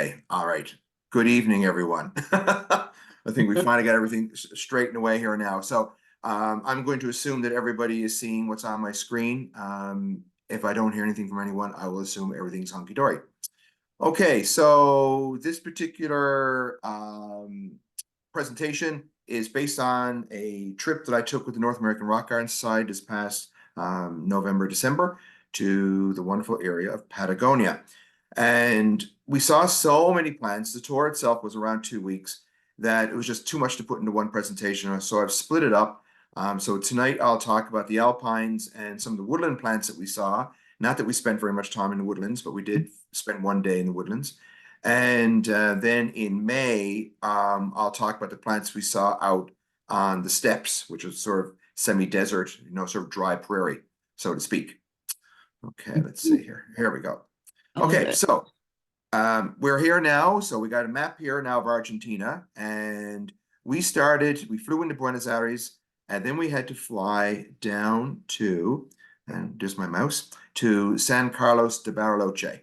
Okay, all right. Good evening, everyone. I think we finally got everything straightened away here now. So I'm going to assume that everybody is seeing what's on my screen. If I don't hear anything from anyone, I will assume everything's hunky-dory. Okay, so this particular presentation is based on a trip that I took with the North American Rock Garden Society this past November, December to the wonderful area of Patagonia. And we saw so many plants. The tour itself was around 2 weeks that it was just too much to put into one presentation. So I've split it up. So tonight I'll talk about the alpines and some of the woodland plants that we saw. Not that we spent very much time in the woodlands, but we did spend one day in the woodlands. And then in May, I'll talk about the plants we saw out on the steppes, which was sort of semi-desert, sort of dry prairie, so to speak. Okay, let's see here. Here we go. Okay, so we're here now. So we got a map here now of Argentina, and we flew into Buenos Aires, and then we had to fly down to, and there's my mouse, to San Carlos de Bariloche.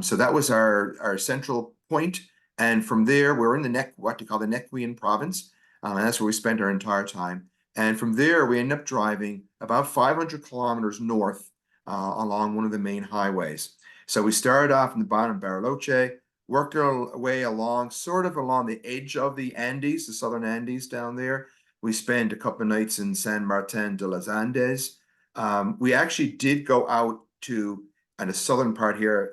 So that was our central point. And from there, we're in what they call the Nequian province. And that's where we spent our entire time. And from there, we ended up driving about 500 kilometers north along one of the main highways. So we started off in the bottom of Bariloche, worked our way along, sort of along the edge of the Andes, the southern Andes down there. We spent a couple of nights in San Martin de los Andes. We actually did go out to, on the southern part here,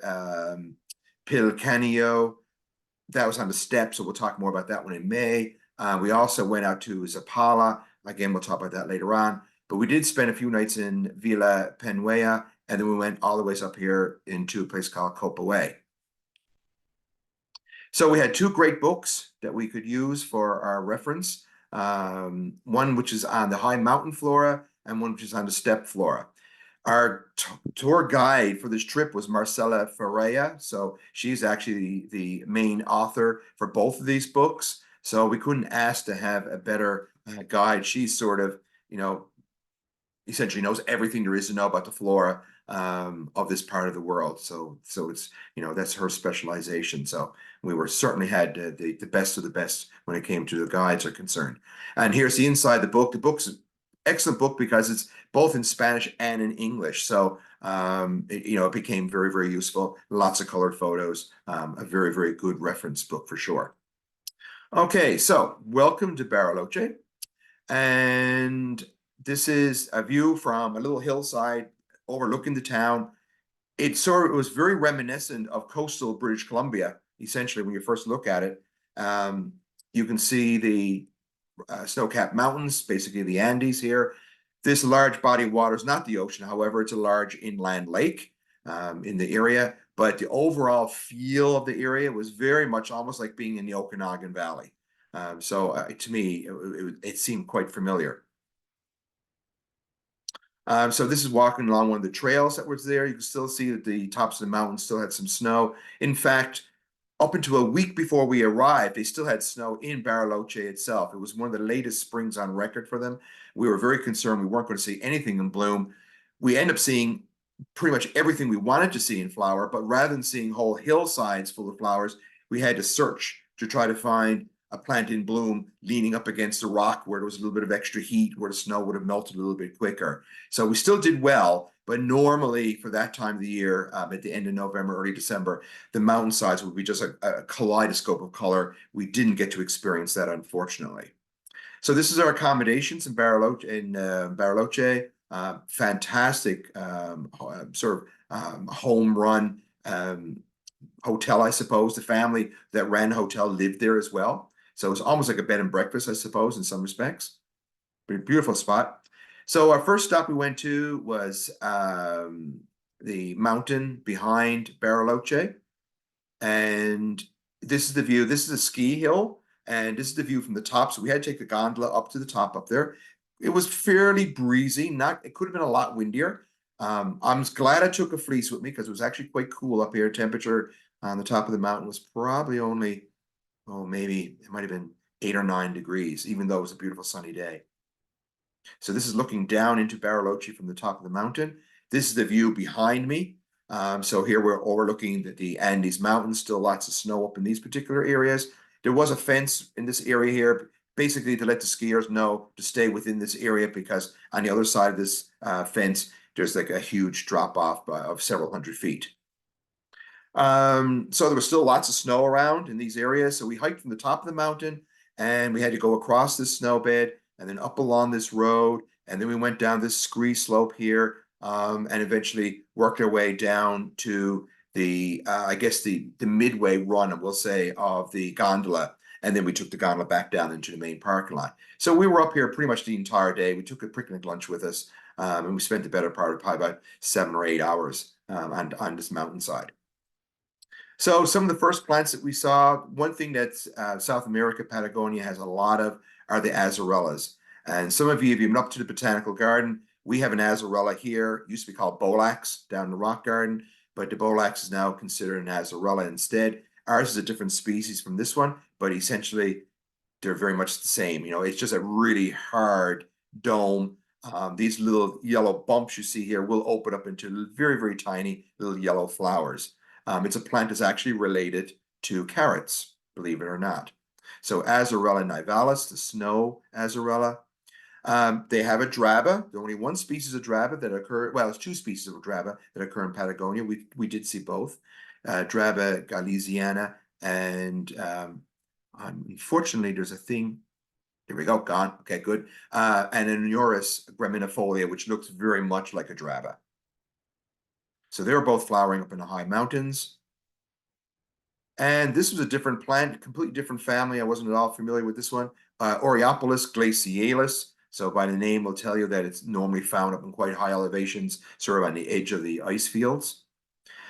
Pilcanillo. That was on the steppe, so we'll talk more about that one in May. We also went out to Zapala. Again, we'll talk about that later on. But we did spend a few nights in Villa Penuea, and then we went all the way up here into a place called Copaway. So we had two great books that we could use for our reference. One which is on the high mountain flora and one which is on the steppe flora. Our tour guide for this trip was Marcela Ferreira. So she's actually the main author for both of these books. So we couldn't ask to have a better guide. She's sort of, essentially knows everything there is to know about the flora of this part of the world. So it's, that's her specialization. So we certainly had the best of the best when it came to the guides are concerned. And here's the inside the book. The book's an excellent book because it's both in Spanish and in English. So, it became very, very useful. Lots of colored photos, a very, very good reference book for sure. Okay, so welcome to Bariloche. And this is a view from a little hillside overlooking the town. It was very reminiscent of coastal British Columbia, essentially, when you first look at it. You can see the snow-capped mountains, basically the Andes here. This large body of water is not the ocean, however, it's a large inland lake in the area. But the overall feel of the area was very much almost like being in the Okanagan Valley. To me, it seemed quite familiar. So this is walking along one of the trails that was there. You can still see that the tops of the mountains still had some snow. In fact, up until a week before we arrived, they still had snow in Bariloche itself. It was one of the latest springs on record for them. We were very concerned we weren't going to see anything in bloom. We end up seeing pretty much everything we wanted to see in flower, but rather than seeing whole hillsides full of flowers, we had to search to try to find a plant in bloom leaning up against a rock where there was a little bit of extra heat, where the snow would have melted a little bit quicker. So we still did well, but normally for that time of the year, at the end of November, early December, the mountainsides would be just a kaleidoscope of color. We didn't get to experience that, unfortunately. So this is our accommodations in Bariloche. Fantastic sort of home run hotel, I suppose. The family that ran the hotel lived there as well. So it's almost like a bed and breakfast, I suppose, in some respects. Beautiful spot. So our first stop we went to was the mountain behind Bariloche. And this is the view. This is a ski hill. And this is the view from the top. So we had to take the gondola up to the top up there. It was fairly breezy. It could have been a lot windier. I'm glad I took a fleece with me because it was actually quite cool up here. Temperature on the top of the mountain was probably only, maybe it might have been 8 or 9 degrees, even though it was a beautiful sunny day. So this is looking down into Bariloche from the top of the mountain. This is the view behind me. So here we're overlooking the Andes Mountains, still lots of snow up in these particular areas. There was a fence in this area here, basically to let the skiers know to stay within this area, because on the other side of this fence, there's like a huge drop off of several hundred feet. So there was still lots of snow around in these areas. So we hiked from the top of the mountain and we had to go across this snow bed and then up along this road. And then we went down this scree slope here, and eventually worked our way down to I guess the midway run, we'll say, of the gondola. And then we took the gondola back down into the main parking lot. So we were up here pretty much the entire day. We took a picnic lunch with us, and we spent the better part of probably about 7 or 8 hours on this mountainside. So some of the first plants that we saw, one thing that South America, Patagonia has a lot of are the azarellas. And some of you, if you've been up to the botanical garden, we have an azarella here. It used to be called Bolax down in the rock garden, but the Bolax is now considered an azarella instead. Ours is a different species from this one, but essentially they're very much the same. You know, it's just a really hard dome. These little yellow bumps you see here will open up into very, very tiny little yellow flowers. It's a plant that's actually related to carrots, believe it or not. So Azarella nivalis, the snow azarella. They have a draba. There's only one species of draba that occur. Well, it's two species of draba that occur in Patagonia. We did see both, Draba galesiana, and unfortunately, there's a thing. Here we go, gone. Okay, good. And an Eurus graminifolia, which looks very much like a draba. So they were both flowering up in the high mountains. And this was a different plant, completely different family. I wasn't at all familiar with this one. Oreopolis glacialis. So by the name will tell you that it's normally found up in quite high elevations, sort of on the edge of the ice fields.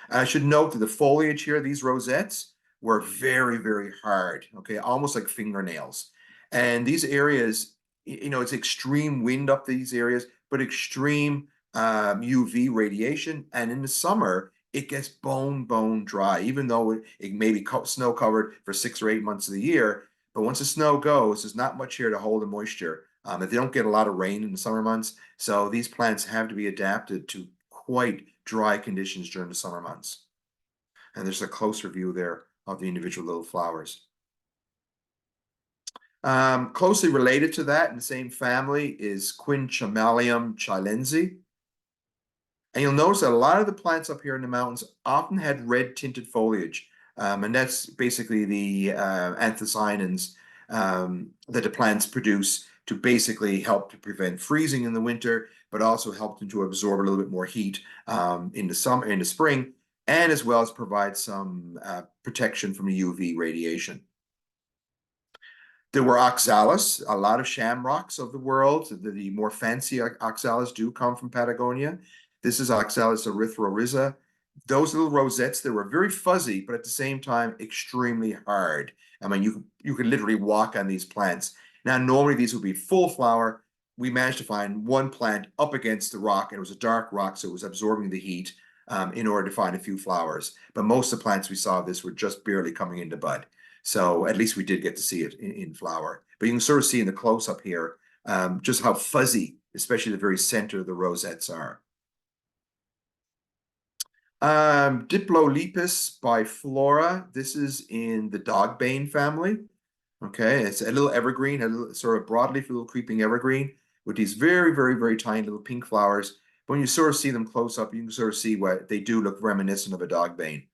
I should note that the foliage here, these rosettes, were very, very hard, okay, almost like fingernails. And these areas, you know, it's extreme wind up these areas, but extreme UV radiation. And in the summer, it gets bone dry, even though it may be snow covered for 6 or 8 months of the year. But once the snow goes, there's not much here to hold the moisture. If they don't get a lot of rain in the summer months, so these plants have to be adapted to quite dry conditions during the summer months. And there's a closer view there of the individual little flowers. Closely related to that in the same family is Quinchamaelium chilense. And you'll notice that a lot of the plants up here in the mountains often had red tinted foliage. And that's basically the anthocyanins that the plants produce to basically help to prevent freezing in the winter, but also help them to absorb a little bit more heat in the summer, in the spring, and as well as provide some protection from the UV radiation. There were oxalis, a lot of shamrocks of the world. The more fancy oxalis do come from Patagonia. This is Oxalis erythrorhiza. Those little rosettes, they were very fuzzy, but at the same time, extremely hard. I mean, you could literally walk on these plants. Now, normally these would be full flower. We managed to find one plant up against the rock, and it was a dark rock, so it was absorbing the heat in order to find a few flowers. But most of the plants we saw this were just barely coming into bud. So at least we did get to see it in flower. But you can sort of see in the close-up here just how fuzzy, especially the very center of the rosettes are. Diplolepis biflora. This is in the dogbane family. Okay, it's a little evergreen, a little sort of broadleaf, little creeping evergreen with these very, very, very tiny little pink flowers. But when you sort of see them close up, you can sort of see what they do look reminiscent of a dogbane.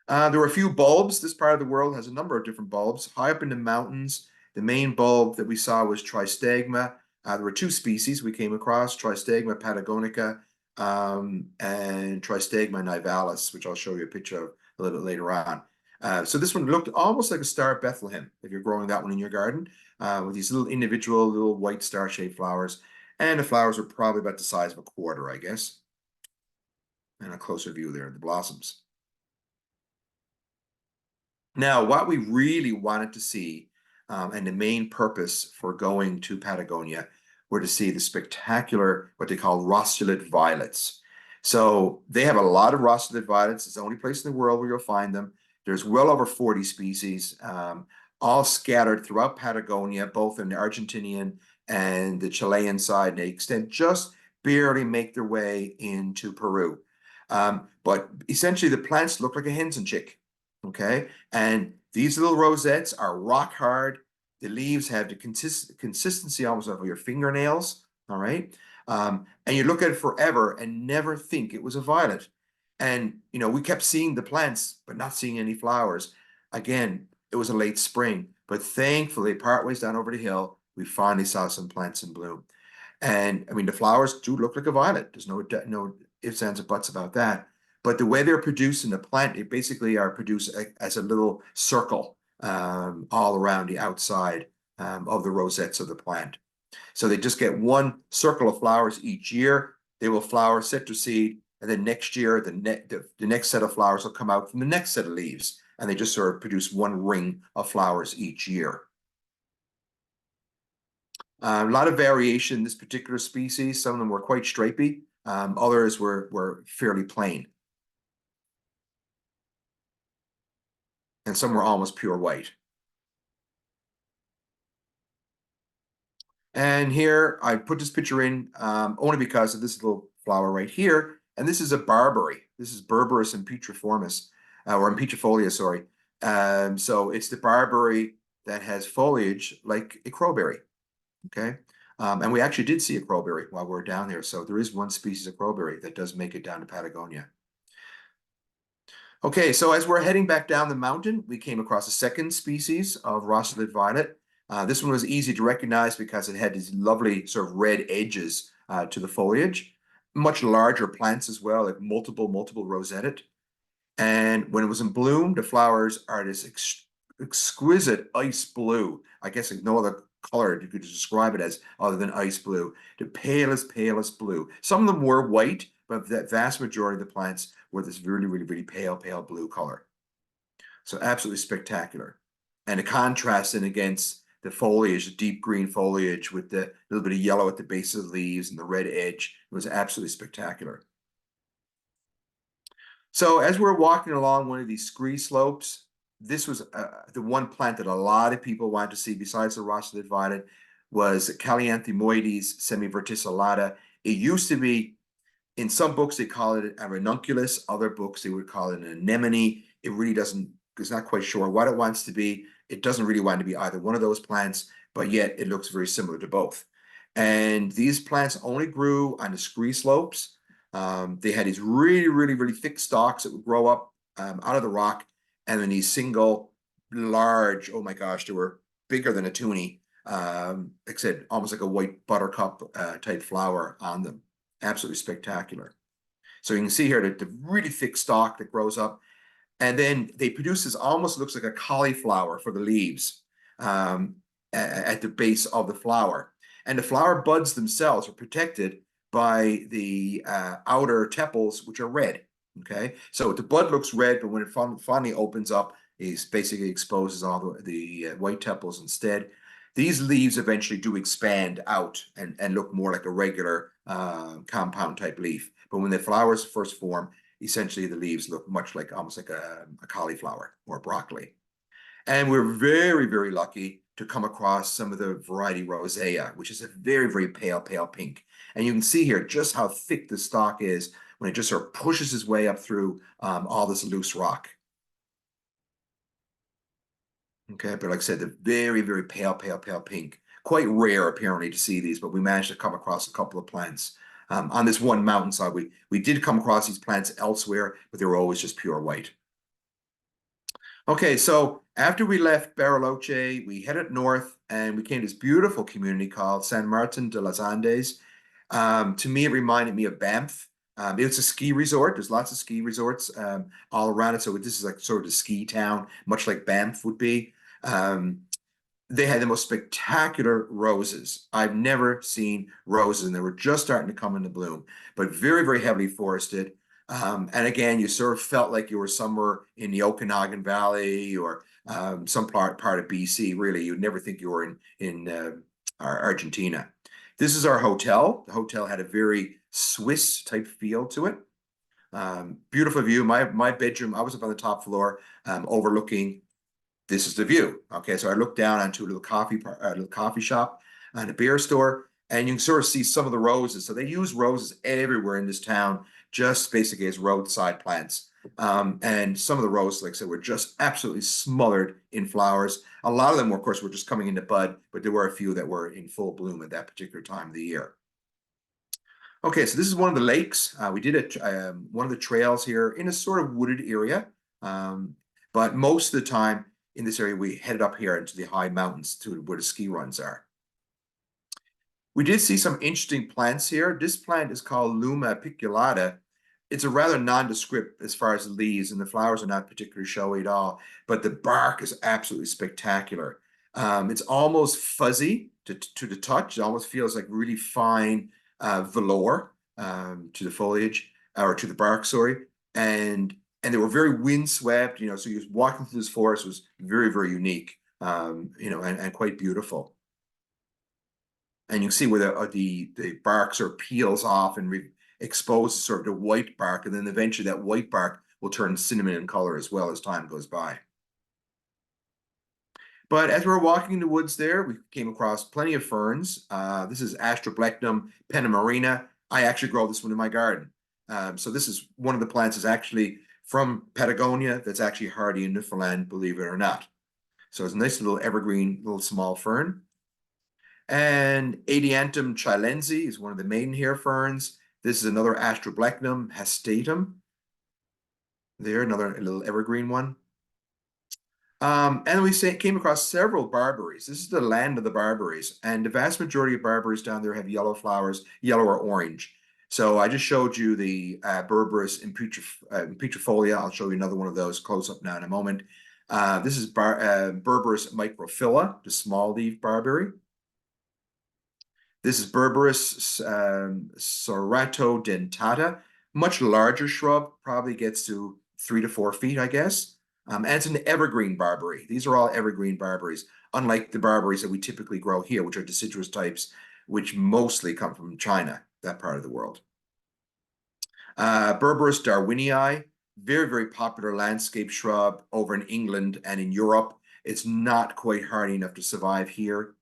There were a few bulbs. This part of the world has a number of different bulbs. High up in the mountains, the main bulb that we saw was Tristegma. There were two species we came across, Tristegma patagonica and Tristegma nivalis, which I'll show you a picture of a little bit later on. So this one looked almost like a Star of Bethlehem, if you're growing that one in your garden, with these little individual little white star-shaped flowers. And the flowers were probably about the size of a quarter, I guess. And a closer view there of the blossoms. Now, what we really wanted to see, and the main purpose for going to Patagonia, were to see the spectacular, what they call rostulate violets. So they have a lot of rostulate violets. It's the only place in the world where you'll find them. There's well over 40 species, all scattered throughout Patagonia, both in the Argentinian and the Chilean side. And they extend just barely make their way into Peru. But essentially the plants look like a Henson chick, okay? And these little rosettes are rock hard. The leaves have the consistency almost of your fingernails, all right? And you look at it forever and never think it was a violet. And, you know, we kept seeing the plants, but not seeing any flowers. Again, it was a late spring, but thankfully, partways down over the hill, we finally saw some plants in bloom. And I mean, the flowers do look like a violet. There's no ifs, ands, or buts about that. But the way they're produced in the plant, they basically are produced as a little circle all around the outside of the rosettes of the plant. So they just get one circle of flowers each year. They will flower, set their seed, and then next year, the next set of flowers will come out from the next set of leaves. And they just sort of produce one ring of flowers each year. A lot of variation in this particular species. Some of them were quite stripy. Others were fairly plain. And some were almost pure white. And here I put this picture in only because of this little flower right here. And this is a barberry. This is Berberis impetriformis, or impetrifolia, sorry. So it's the barberry that has foliage like a crowberry. Okay. And we actually did see a crowberry while we were down there. So there is one species of crowberry that does make it down to Patagonia. Okay, so as we're heading back down the mountain, we came across a second species of roseate violet. This one was easy to recognize because it had these lovely sort of red edges to the foliage. Much larger plants as well, like multiple rosetted. And when it was in bloom, the flowers are this exquisite ice blue. I guess no other color you could describe it as other than ice blue. The palest blue. Some of them were white, but the vast majority of the plants were this really pale blue color. So absolutely spectacular. And the contrast in against the foliage, the deep green foliage with the little bit of yellow at the base of the leaves and the red edge, it was absolutely spectacular. So as we're walking along one of these scree slopes, this was the one plant that a lot of people wanted to see besides the roseate violet was Callianthomoides semiverticillata. It used to be, in some books they call it a ranunculus, other books they would call it an anemone. It really doesn't, it's not quite sure what it wants to be. It doesn't really want to be either one of those plants, but yet it looks very similar to both. And these plants only grew on the scree slopes. They had these really thick stalks that would grow up out of the rock, and then these single large, oh my gosh, they were bigger than a toonie, like I said, almost like a white buttercup type flower on them. Absolutely spectacular. So you can see here that the really thick stalk that grows up, and then they produce this almost looks like a cauliflower for the leaves at the base of the flower. And the flower buds themselves are protected by the outer tepals, which are red. Okay, so the bud looks red, but when it finally opens up, it basically exposes all the white tepals instead. These leaves eventually do expand out and look more like a regular compound type leaf. But when the flowers first form, essentially the leaves look much like almost like a cauliflower or broccoli. And we're very lucky to come across some of the variety rosea, which is a very pale pink. And you can see here just how thick the stalk is when it just sort of pushes its way up through all this loose rock. Okay, but like I said, the very pale pink. Quite rare apparently to see these, but we managed to come across a couple of plants. On this one mountainside, we did come across these plants elsewhere, but they were always just pure white. Okay, so after we left Bariloche, we headed north and we came to this beautiful community called San Martin de los Andes. To me, it reminded me of Banff. It's a ski resort. There's lots of ski resorts all around it. So this is like sort of a ski town, much like Banff would be. They had the most spectacular roses. I've never seen roses, and they were just starting to come into bloom, but very heavily forested. And again, you sort of felt like you were somewhere in the Okanagan Valley or some part of BC. Really, you'd never think you were in Argentina. This is our hotel. The hotel had a very Swiss type feel to it. Beautiful view. My bedroom, I was up on the top floor overlooking. This is the view. Okay, so I looked down onto a little coffee shop and a beer store, And you can sort of see some of the roses. So they use roses everywhere in this town, just basically as roadside plants. And some of the roses, like I said, were just absolutely smothered in flowers. A lot of them, of course, were just coming into bud, but there were a few that were in full bloom at that particular time of the year. Okay, so this is one of the lakes. We did one of the trails here in a sort of wooded area. But most of the time in this area, we headed up here into the high mountains to where the ski runs are. We did see some interesting plants here. This plant is called Luma apiculata. It's a rather nondescript as far as the leaves, and the flowers are not particularly showy at all, but the bark is absolutely spectacular. It's almost fuzzy to the touch. It almost feels like really fine velour to the foliage, or to the bark, sorry. And they were very windswept, so you walking through this forest was very, very unique, and quite beautiful. And you can see where the bark sort of peels off and exposes sort of the white bark, and then eventually that white bark will turn cinnamon in color as well as time goes by. But as we were walking in the woods there, we came across plenty of ferns. This is Astroblectum pennamarina. I actually grow this one in my garden. So this is one of the plants is actually from Patagonia that's actually hardy in Newfoundland, believe it or not. So it's a nice little evergreen, little small fern. And Adiantum chilense is one of the main hair ferns. This is another Astroblectum hastatum. There, another little evergreen one. And we came across several barberries. This is the land of the barberries, and the vast majority of barberries down there have yellow flowers, yellow or orange. So I just showed you the Berberis impetrifolia. I'll show you another one of those close up now in a moment. This is Berberis microphylla, the small leaf barberry. This is Berberis ceratodentata, much larger shrub, probably gets to 3 to 4 feet, I guess. And it's an evergreen barberry. These are all evergreen barberries, unlike the barberries that we typically grow here, which are deciduous types, which mostly come from China, that part of the world. Berberis darwinii, very, very popular landscape shrub over in England and in Europe. It's not quite hardy enough to survive here,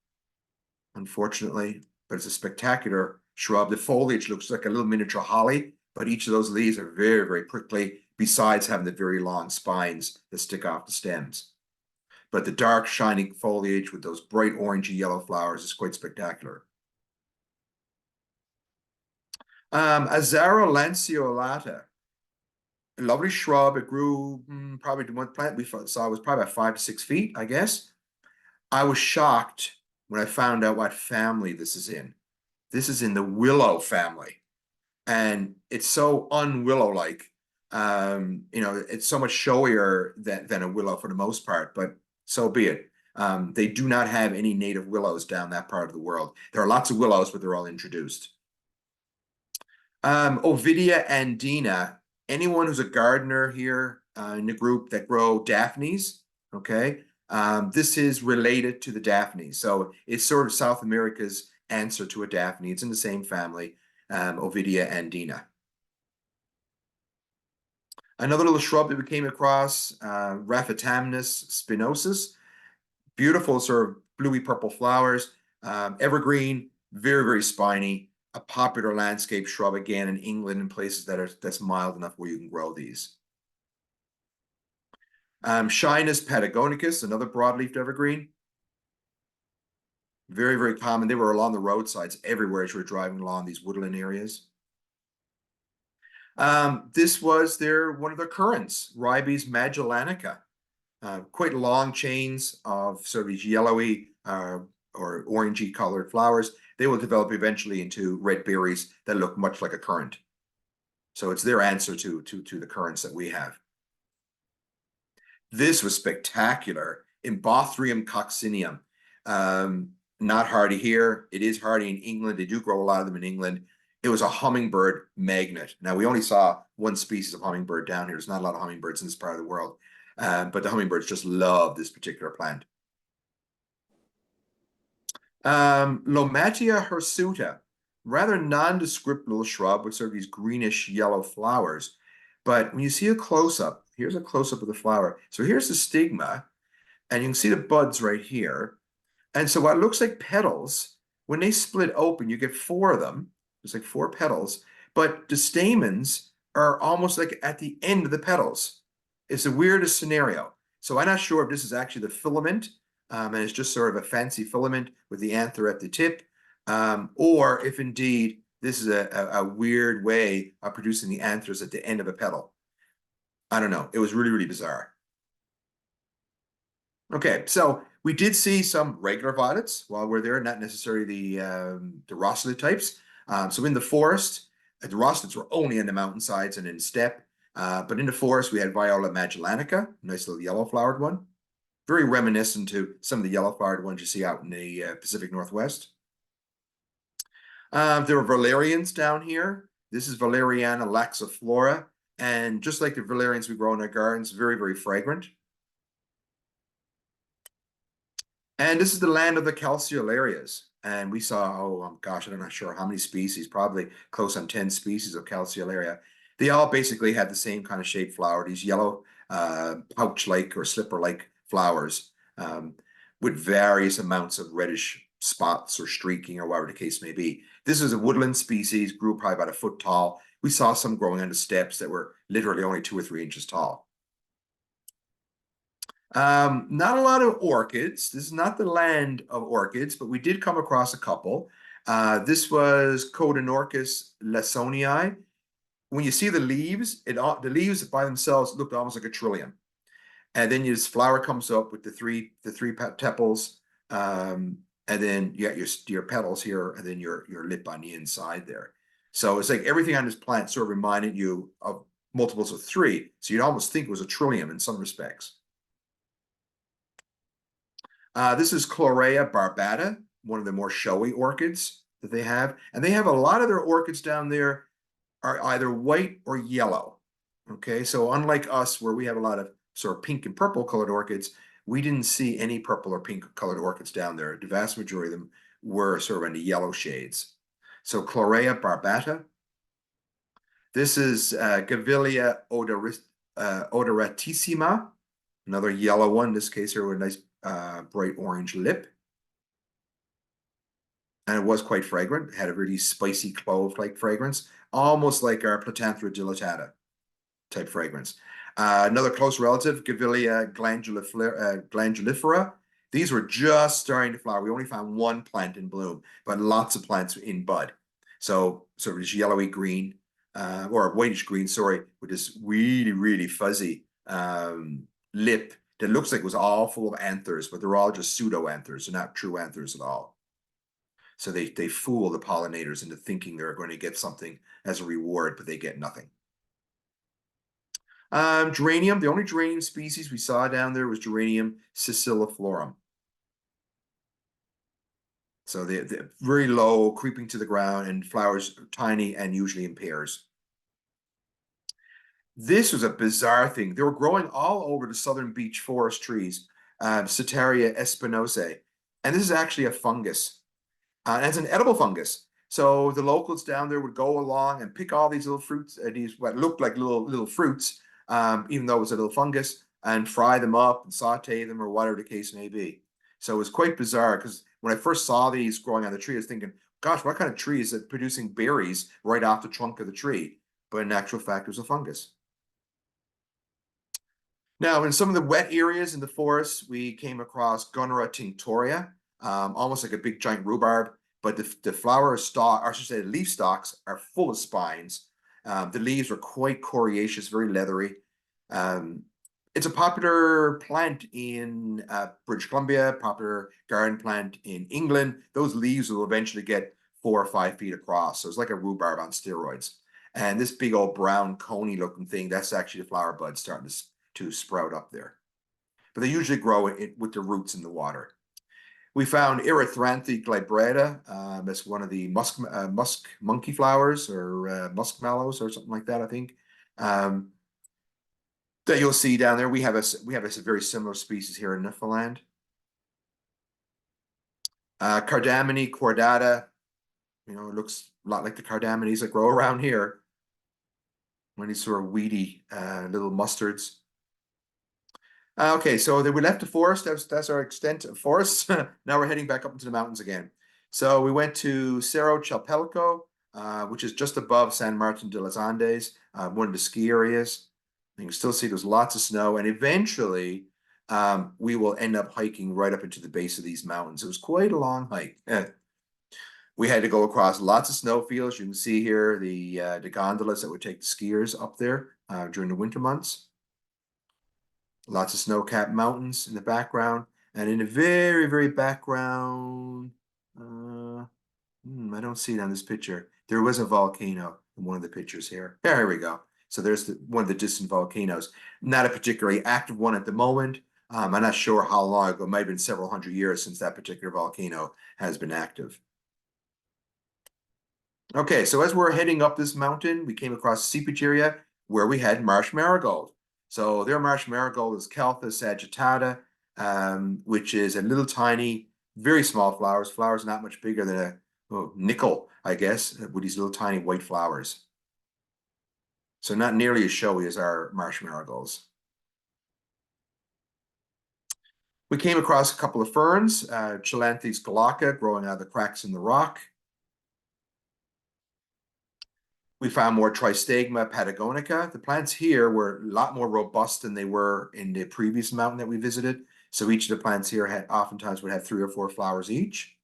unfortunately, but it's a spectacular shrub. The foliage looks like a little miniature holly, but each of those leaves are very, very prickly, besides having the very long spines that stick off the stems. But the dark, shining foliage with those bright orangey yellow flowers is quite spectacular. Azara lanceolata, a lovely shrub. It grew probably the one plant we saw was probably about 5 to 6 feet, I guess. I was shocked when I found out what family this is in. This is in the willow family, and it's so unwillow-like. It's so much showier than a willow for the most part, but so be it. They do not have any native willows down that part of the world. There are lots of willows, but they're all introduced. Ovidia andina, anyone who's a gardener here in the group that grow Daphnes, okay? This is related to the Daphne. So it's sort of South America's answer to a Daphne. It's in the same family, Ovidia andina. Another little shrub that we came across, Raphitamnus spinosus. Beautiful sort of bluey purple flowers, evergreen, very, very spiny, a popular landscape shrub again in England and places that's mild enough where you can grow these. Shyness patagonicus, another broadleafed evergreen. Very, very common. They were along the roadsides everywhere as you were driving along these woodland areas. This was one of their currants, Ribes magellanica. Quite long chains of sort of these yellowy or orangey colored flowers. They will develop eventually into red berries that look much like a currant. So it's their answer to the currants that we have. This was spectacular. Embothrium coccineum. Not hardy here. It is hardy in England. They do grow a lot of them in England. It was a hummingbird magnet. Now, we only saw one species of hummingbird down here. There's not a lot of hummingbirds in this part of the world. But the hummingbirds just love this particular plant. Lomatia hirsuta, rather nondescript little shrub with sort of these greenish yellow flowers. But when you see a close-up, here's a close-up of the flower. So here's the stigma, and you can see the buds right here. And so what looks like petals, when they split open, you get four of them. There's like four petals, but the stamens are almost like at the end of the petals. It's the weirdest scenario. So I'm not sure if this is actually the filament, and it's just sort of a fancy filament with the anther at the tip, or if indeed this is a weird way of producing the anthers at the end of a petal. I don't know. It was really, really bizarre. Okay, so we did see some regular violets while we're there, not necessarily the rosseted types. So in the forest, the rosselets were only in the mountainsides and in steppe. But in the forest, we had Viola magellanica, nice little yellow-flowered one. Very reminiscent to some of the yellow-flowered ones you see out in the Pacific Northwest. There were valerians down here. This is Valeriana laxiflora. And just like the valerians we grow in our gardens, very, very fragrant. And this is the land of the calceolarias. And we saw, oh gosh, I'm not sure how many species, probably close on 10 species of calceolaria. They all basically had the same kind of shaped flower, these yellow pouch-like or slipper-like flowers with various amounts of reddish spots or streaking or whatever the case may be. This is a woodland species, grew probably about a foot tall. We saw some growing on the steps that were literally only 2 or 3 inches tall. Not a lot of orchids. This is not the land of orchids, but we did come across a couple. This was Codonorchis lawsonii. When you see the leaves the leaves by themselves look almost like a trillium. And then this flower comes up with the three tepals, and then you got your petals here, and then your lip on the inside there. So it's like everything on this plant sort of reminded you of multiples of 3. So you'd almost think it was a trillium in some respects. This is Chlorea barbata, one of the more showy orchids that they have. And they have a lot of their orchids down there are either white or yellow. Okay, so unlike us, where we have a lot of sort of pink and purple colored orchids, we didn't see any purple or pink colored orchids down there. The vast majority of them were sort of in the yellow shades. So Chlorea barbata. This is Gavilia odoratissima, another yellow one. In this case here with a nice bright orange lip. And it was quite fragrant. It had a really spicy clove-like fragrance, almost like our Platanthera dilatata type fragrance. Another close relative, Gavilia glandulifera. These were just starting to flower. We only found one plant in bloom, but lots of plants in bud. So sort of this yellowy green, or whitish green, sorry, with this really, really fuzzy lip that looks like it was all full of anthers, but they're all just pseudo anthers. They're not true anthers at all. So they fool the pollinators into thinking they're going to get something as a reward, but they get nothing. Geranium, the only geranium species we saw down there was Geranium sicilliflorum. So they're very low, creeping to the ground, and flowers tiny and usually in pairs. This was a bizarre thing. They were growing all over the southern beech forest trees, Setaria espinosae. And this is actually a fungus. And it's an edible fungus. So the locals down there would go along and pick all these little fruits, these what looked like little fruits, even though it was a little fungus, and fry them up and saute them or whatever the case may be. So it was quite bizarre because when I first saw these growing on the tree, I was thinking, gosh, what kind of tree is it producing berries right off the trunk of the tree? But in actual fact, it was a fungus. Now, in some of the wet areas in the forest, we came across Gunnera tinctoria, almost like a big giant rhubarb, but the flower stalk, or I should say the leaf stalks, are full of spines. The leaves are quite coriaceous, very leathery. It's a popular plant in British Columbia, popular garden plant in England. Those leaves will eventually get 4 or 5 feet across. So it's like a rhubarb on steroids. And this big old brown coney looking thing, that's actually the flower buds starting to sprout up there. But they usually grow it with the roots in the water. We found Erythranthe glybrata. That's one of the musk monkey flowers or muskmallows or something like that, I think. That you'll see down there. We have a very similar species here in Newfoundland. Cardamine cordata. You know, it looks a lot like the cardamines that grow around here. One of these sort of weedy little mustards. Okay, so we left the forest. That's our extent of forests. Now we're heading back up into the mountains again. So we went to Cerro Chapelco, which is just above San Martin de los Andes, one of the ski areas. You can still see there's lots of snow, and eventually we will end up hiking right up into the base of these mountains. It was quite a long hike. We had to go across lots of snowfields. You can see here the gondolas that would take the skiers up there during the winter months. Lots of snow-capped mountains in the background. And in the very, very background, I don't see it on this picture. There was a volcano in one of the pictures here. There we go. So there's one of the distant volcanoes. Not a particularly active one at the moment. I'm not sure how long ago. It might have been several hundred years since that particular volcano has been active. Okay, so as we're heading up this mountain, we came across a seepage area where we had marsh marigold. So their marsh marigold is Calthus agitata, which is a little tiny, very small flowers. Flowers not much bigger than a nickel, I guess, with these little tiny white flowers. So not nearly as showy as our marsh marigolds. We came across a couple of ferns, Chelanthus glauca growing out of the cracks in the rock. We found more Tristegma patagonica. The plants here were a lot more robust than they were in the previous mountain that we visited. So each of the plants here had oftentimes would have 3 or 4 flowers each.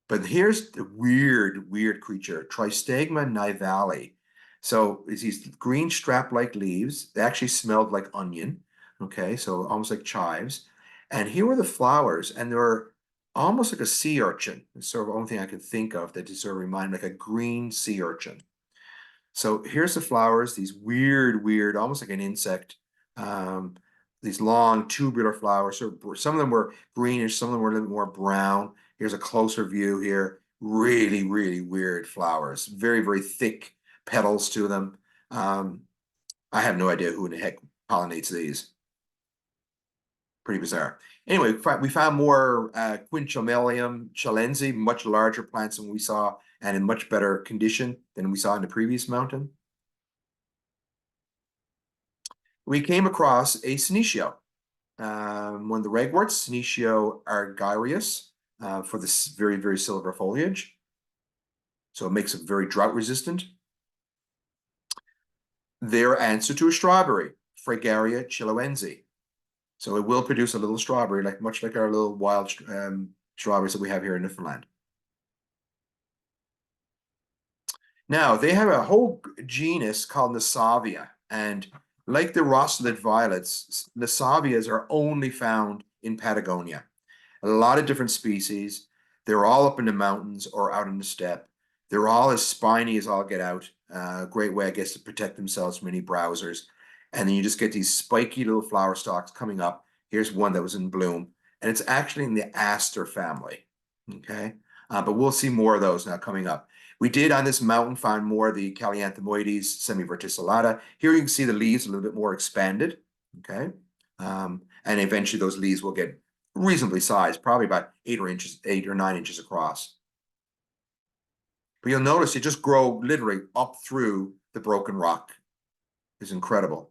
But here's the weird creature, Tristegma nivale. So it's these green strap-like leaves. They actually smelled like onion. Okay, so almost like chives. And here were the flowers, and they were almost like a sea urchin. It's sort of the only thing I could think of that just sort of remind me like a green sea urchin. So here's the flowers, these weird, almost like an insect. These long tubular flowers. So some of them were greenish, some of them were a little bit more brown. Here's a closer view here. Really weird flowers. Very thick petals to them. I have no idea who in the heck pollinates these. Pretty bizarre. Anyway, we found more Quinchomelium chalensi, much larger plants than we saw and in much better condition than we saw in the previous mountain. We came across a senecio, one of the ragworts, Senecio argyrius, for this very silver foliage. So it makes it very drought resistant. Their answer to a strawberry, Fragaria chiloense. So it will produce a little strawberry, much like our little wild strawberries that we have here in Newfoundland. Now, they have a whole genus called Nasavia, and like the Rosselet violets, Nasavias are only found in Patagonia. A lot of different species. They're all up in the mountains or out in the steppe. They're all as spiny as all get out. Great way, I guess, to protect themselves from any browsers. And then you just get these spiky little flower stalks coming up. Here's one that was in bloom, and it's actually in the aster family. Okay, but we'll see more of those now coming up. We did on this mountain find more of the Callianthomoides semiverticillata. Here you can see the leaves a little bit more expanded. Okay, and eventually those leaves will get reasonably sized, probably about 8 or 9 inches across. But you'll notice they just grow literally up through the broken rock. It's incredible.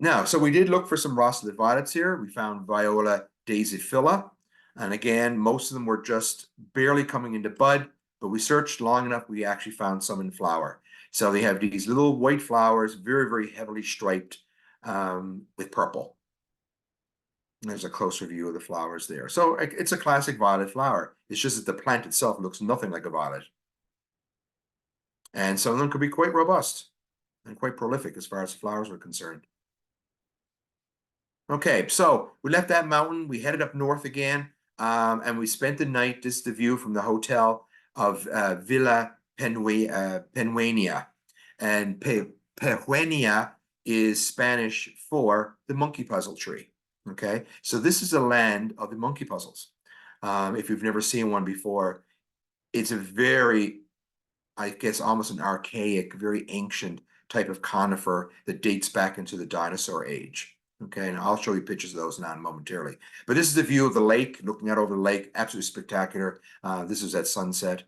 Now, so we did look for some Rosselet violets here. We found Viola daisiphylla. And again, most of them were just barely coming into bud, but we searched long enough, we actually found some in flower. So they have these little white flowers, very heavily striped with purple. And there's a closer view of the flowers there. So it's a classic violet flower. It's just that the plant itself looks nothing like a violet. And some of them could be quite robust and quite prolific as far as flowers are concerned. Okay, so we left that mountain, we headed up north again, and we spent the night. This is the view from the hotel of Villa Penuenia. And Penuenia is Spanish for the monkey puzzle tree. Okay, so this is the land of the monkey puzzles. If you've never seen one before, it's a very, I guess, almost an archaic, very ancient type of conifer that dates back into the dinosaur age. Okay, and I'll show you pictures of those now momentarily. But this is the view of the lake, looking out over the lake, absolutely spectacular. This is at sunset.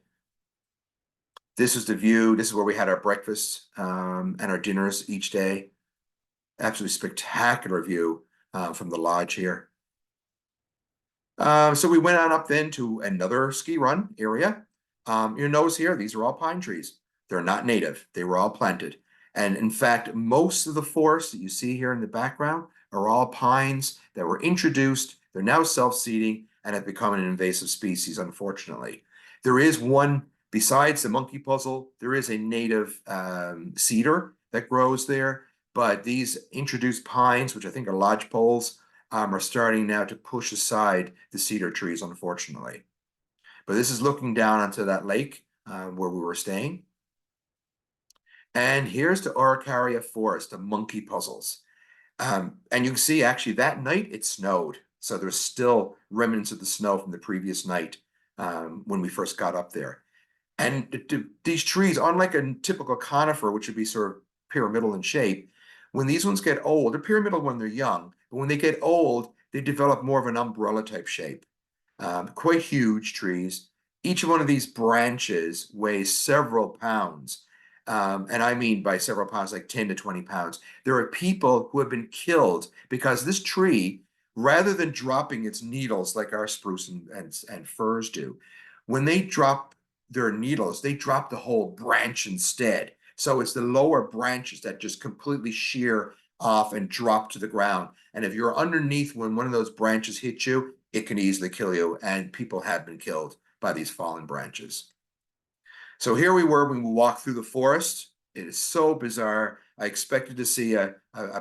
This is the view. This is where we had our breakfast and our dinners each day. Absolutely spectacular view from the lodge here. So we went on up then to another ski run area. You'll notice here, these are all pine trees. They're not native. They were all planted. And in fact, most of the forest that you see here in the background are all pines that were introduced. They're now self-seeding and have become an invasive species, unfortunately. There is one, besides the monkey puzzle, there is a native cedar that grows there. But these introduced pines, which I think are lodgepoles, are starting now to push aside the cedar trees, unfortunately. But this is looking down onto that lake where we were staying. And here's the Araucaria Forest, the monkey puzzles. And you can see actually that night it snowed. So there's still remnants of the snow from the previous night when we first got up there. And these trees, unlike a typical conifer, which would be sort of pyramidal in shape, when these ones get old, they're pyramidal when they're young, but when they get old, they develop more of an umbrella type shape. Quite huge trees. Each one of these branches weighs several pounds. And I mean by several pounds, like 10 to 20 pounds. There are people who have been killed because this tree, rather than dropping its needles like our spruce and firs do, when they drop their needles, they drop the whole branch instead. So it's the lower branches that just completely shear off and drop to the ground. And if you're underneath when one of those branches hits you, it can easily kill you. And people have been killed by these fallen branches. So here we were when we walked through the forest. It is so bizarre. I expected to see a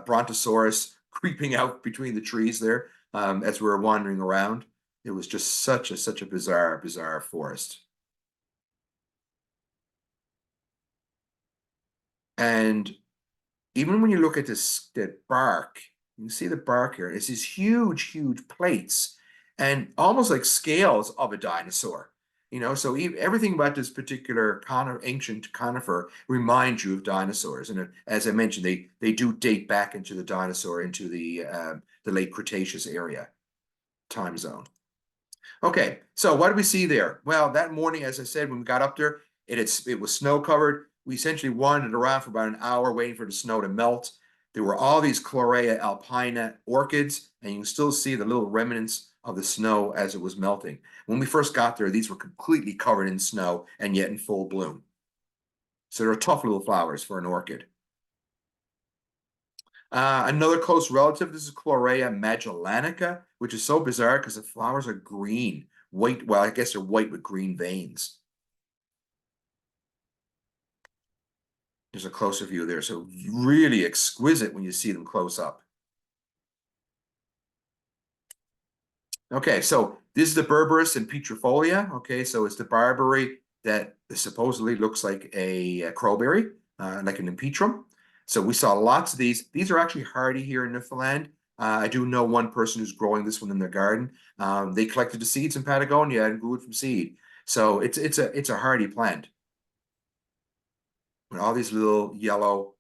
brontosaurus creeping out between the trees there as we were wandering around. It was just such a bizarre forest. And even when you look at the bark, you can see the bark here. It's these huge plates and almost like scales of a dinosaur. So everything about this particular ancient conifer reminds you of dinosaurs. And as I mentioned, they do date back into the dinosaur, into the late Cretaceous area time zone. Okay, so what did we see there? Well, that morning, as I said, when we got up there, it was snow covered. We essentially wandered around for about an hour waiting for the snow to melt. There were all these Chlorea alpina orchids, and you can still see the little remnants of the snow as it was melting. When we first got there, these were completely covered in snow and yet in full bloom. So they're tough little flowers for an orchid. Another close relative, this is Chlorea magellanica, which is so bizarre because the flowers are green, white. Well, I guess they're white with green veins. There's a closer view there. So really exquisite when you see them close up. Okay, so this is the Berberis and Petrifolia. Okay, so it's the barberry that supposedly looks like a crowberry, like an impetrum. So we saw lots of these. These are actually hardy here in Newfoundland. I do know one person who's growing this one in their garden. They collected the seeds in Patagonia and grew it from seed. So it's a hardy plant. And all these little yellow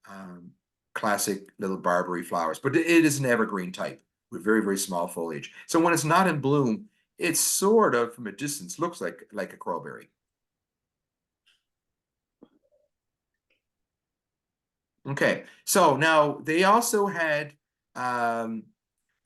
classic little barberry flowers, but it is an evergreen type with very small foliage. So when it's not in bloom, it sort of from a distance looks like a crowberry. Okay, so now they also had a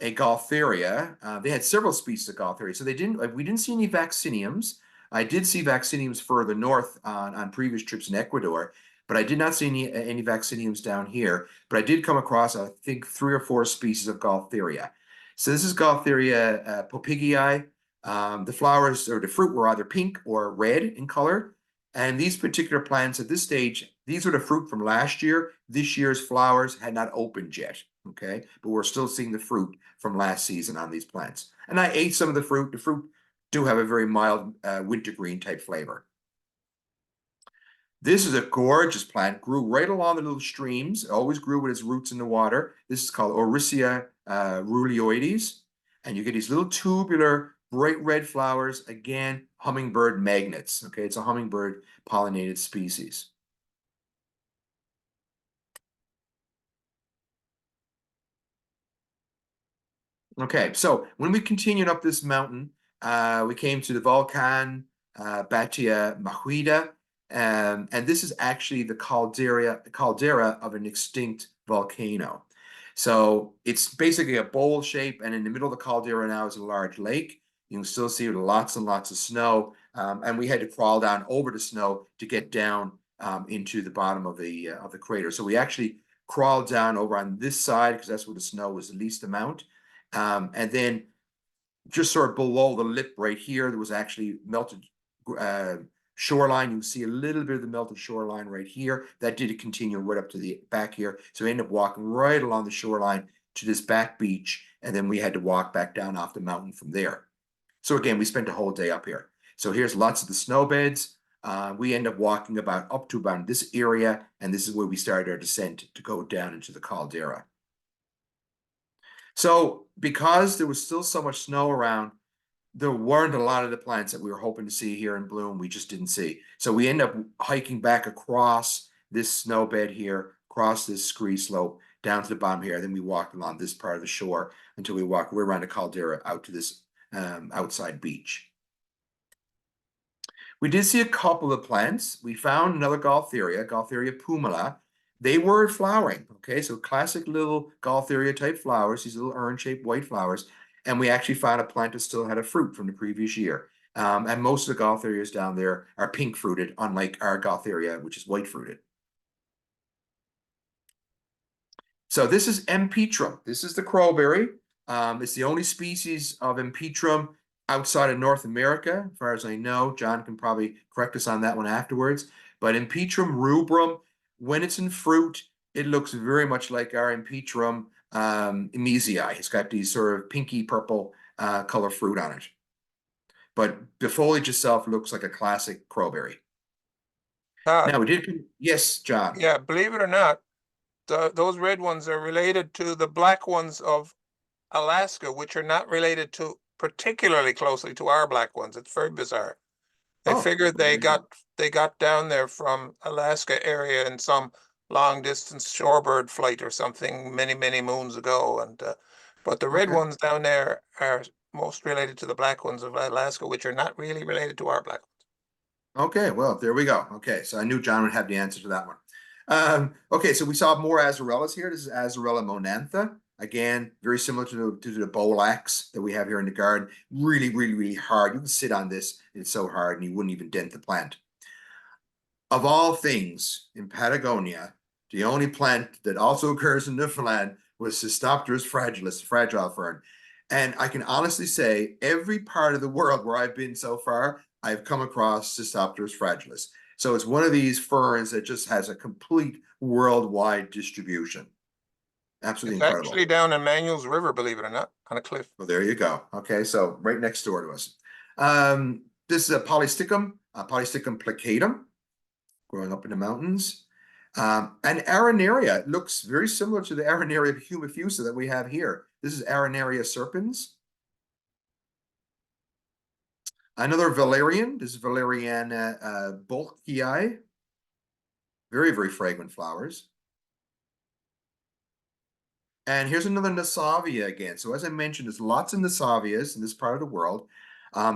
Gaultheria. They had several species of Gaultheria. So we didn't see any vacciniums. I did see vacciniums further north on previous trips in Ecuador, but I did not see any vacciniums down here. But I did come across, I think, 3 or 4 species of Gaultheria. So this is Gaultheria popigii. The flowers or the fruit were either pink or red in color. And these particular plants at this stage, these are the fruit from last year. This year's flowers had not opened yet, okay? But we're still seeing the fruit from last season on these plants. And I ate some of the fruit. The fruit do have a very mild wintergreen type flavor. This is a gorgeous plant, grew right along the little streams, always grew with its roots in the water. This is called Orisia rulioides. And you get these little tubular, bright red flowers, again, hummingbird magnets. Okay, it's a hummingbird pollinated species. Okay, so when we continued up this mountain, we came to the Volcan Batia Mahuida, and this is actually the caldera of an extinct volcano. So it's basically a bowl shape, and in the middle of the caldera now is a large lake. You can still see lots and lots of snow, and we had to crawl down over the snow to get down into the bottom of the crater. So we actually crawled down over on this side because that's where the snow was the least amount, and then just sort of below the lip right here, there was actually melted shoreline. You can see a little bit of the melted shoreline right here. That did continue right up to the back here. So we ended up walking right along the shoreline to this back beach, and then we had to walk back down off the mountain from there. So again, we spent a whole day up here. So here's lots of the snow beds. We end up walking up to about this area, and this is where we started our descent to go down into the caldera. So because there was still so much snow around, there weren't a lot of the plants that we were hoping to see here in bloom. We just didn't see. So we end up hiking back across this snow bed here, across this scree slope, down to the bottom here. Then we walked along this part of the shore until we walked right around the caldera out to this outside beach. We did see a couple of plants. We found another Gaultheria pumila. They were flowering, okay? So classic little Gaultheria type flowers, these little urn-shaped white flowers. And we actually found a plant that still had a fruit from the previous year. And most of the Gaultherias down there are pink fruited, unlike our Gaultheria, which is white fruited. So this is Empetrum. This is the crowberry. It's the only species of Empetrum outside of North America, as far as I know. John can probably correct us on that one afterwards. But Empetrum rubrum, when it's in fruit, it looks very much like our Empetrum emesii. It's got these sort of pinky purple color fruit on it. But the foliage itself looks like a classic crowberry. Now we did, yes, John. Yeah, believe it or not, those red ones are related to the black ones of Alaska, which are not related to particularly closely to our black ones. It's very bizarre. I figured they got down there from Alaska area in some long distance shorebird flight or something many moons ago. And but the red ones down there are most related to the black ones of Alaska, which are not really related to our black ones. Okay, well, there we go. Okay, so I knew John would have the answer to that one. Okay, so we saw more azarellas here. This is Azarella monantha. Again, very similar to the bolax that we have here in the garden. Really hard. You can sit on this, it's so hard, and you wouldn't even dent the plant. Of all things in Patagonia, the only plant that also occurs in Newfoundland was Cystopteris fragilis, fragile fern. And I can honestly say, every part of the world where I've been so far, I've come across Cystopteris fragilis. So it's one of these ferns that just has a complete worldwide distribution. Absolutely incredible. Actually down in Manuel's River, believe it or not, on a cliff. Well, there you go. Okay, so right next door to us. This is a Polystichum plicatum, growing up in the mountains. And Arenaria looks very similar to the Arenaria humifusa that we have here. This is Arenaria serpens. Another valerian. This is Valeriana bulkii. Very fragrant flowers. And here's another Nasavia again. So as I mentioned, there's lots of Nasavias in this part of the world.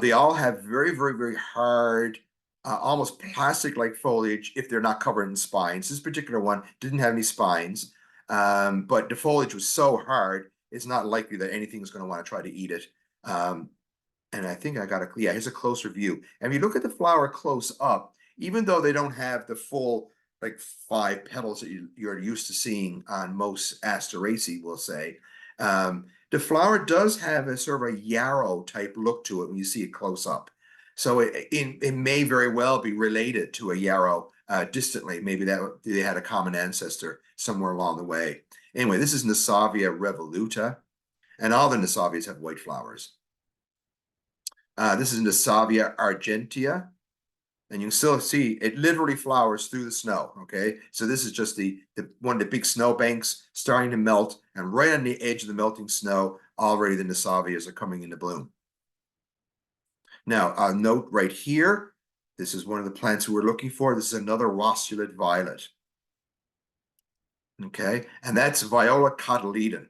They all have very hard, almost plastic-like foliage if they're not covered in spines. This particular one didn't have any spines, but the foliage was so hard, it's not likely that anything is going to want to try to eat it. And I think I got here's a closer view. And if you look at the flower close up, even though they don't have the full like 5 petals that you're used to seeing on most Asteraceae, we'll say, the flower does have a sort of a yarrow type look to it when you see it close up. So it may very well be related to a yarrow distantly. Maybe that they had a common ancestor somewhere along the way. Anyway, this is Nasavia revoluta, and all the Nasavias have white flowers. This is Nasavia argentea, and you can still see it literally flowers through the snow, okay? So this is just the one of the big snow banks starting to melt, and right on the edge of the melting snow, already the Nasavias are coming into bloom. Now, I'll note right here, this is one of the plants we're looking for. This is another rossulate violet, okay? And that's Viola cotyledon.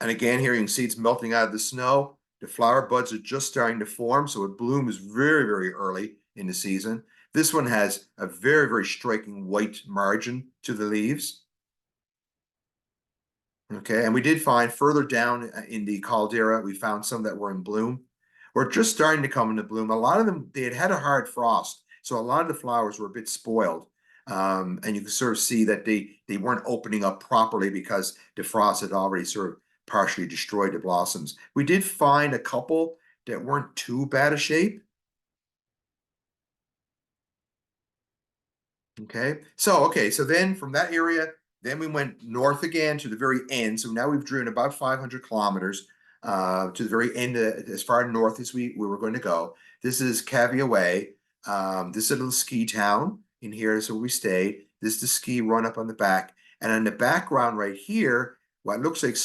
And again, here you can see it's melting out of the snow. The flower buds are just starting to form, so it blooms very early in the season. This one has a very striking white margin to the leaves. Okay, and we did find further down in the caldera, we found some that were in bloom. were just starting to come into bloom. A lot of them, they had had a hard frost, so a lot of the flowers were a bit spoiled. And you can sort of see that they weren't opening up properly because the frost had already sort of partially destroyed the blossoms. We did find a couple that weren't too bad a shape. Okay, so then from that area, then we went north again to the very end. So now we've driven about 500 kilometers to the very end, as far north as we were going to go. This is Cavia Way. This is a little ski town. In here is where we stayed. This is the ski run up on the back. And in the background right here, what looks like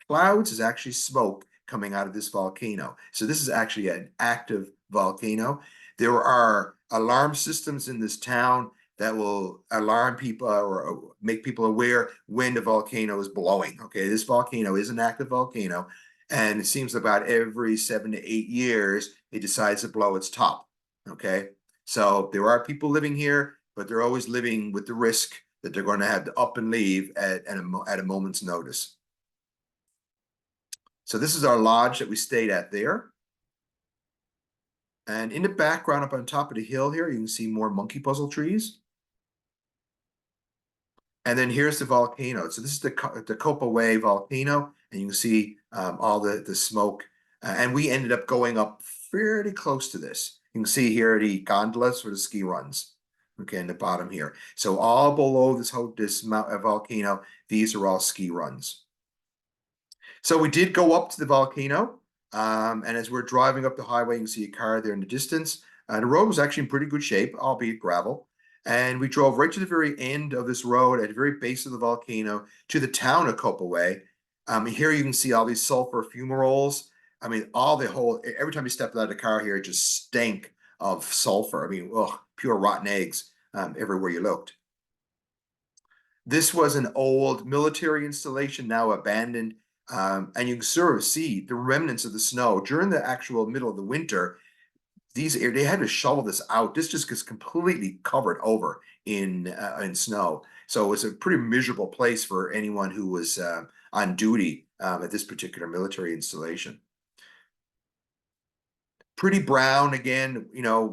clouds is actually smoke coming out of this volcano. So this is actually an active volcano. There are alarm systems in this town that will alarm people or make people aware when the volcano is blowing. Okay, this volcano is an active volcano, and it seems about every 7 to 8 years it decides to blow its top. Okay, so there are people living here, but they're always living with the risk that they're going to have to up and leave at a moment's notice. So this is our lodge that we stayed at there. And in the background up on top of the hill here, you can see more monkey puzzle trees. And then here's the volcano. So this is the Copa Way volcano, and you can see all the smoke. And we ended up going up fairly close to this. You can see here the gondolas for the ski runs. Okay, in the bottom here. So all below this volcano, these are all ski runs. So we did go up to the volcano, and as we're driving up the highway, you can see a car there in the distance. The road was actually in pretty good shape, albeit gravel. And we drove right to the very end of this road at the very base of the volcano to the town of Copa Way. Here you can see all these sulfur fumaroles. I mean, every time you stepped out of the car here, it just stank of sulfur. I mean, ugh, pure rotten eggs everywhere you looked. This was an old military installation, now abandoned. And you can sort of see the remnants of the snow during the actual middle of the winter. They had to shovel this out. This just gets completely covered over in snow. So it was a pretty miserable place for anyone who was on duty at this particular military installation. Pretty brown again, you know,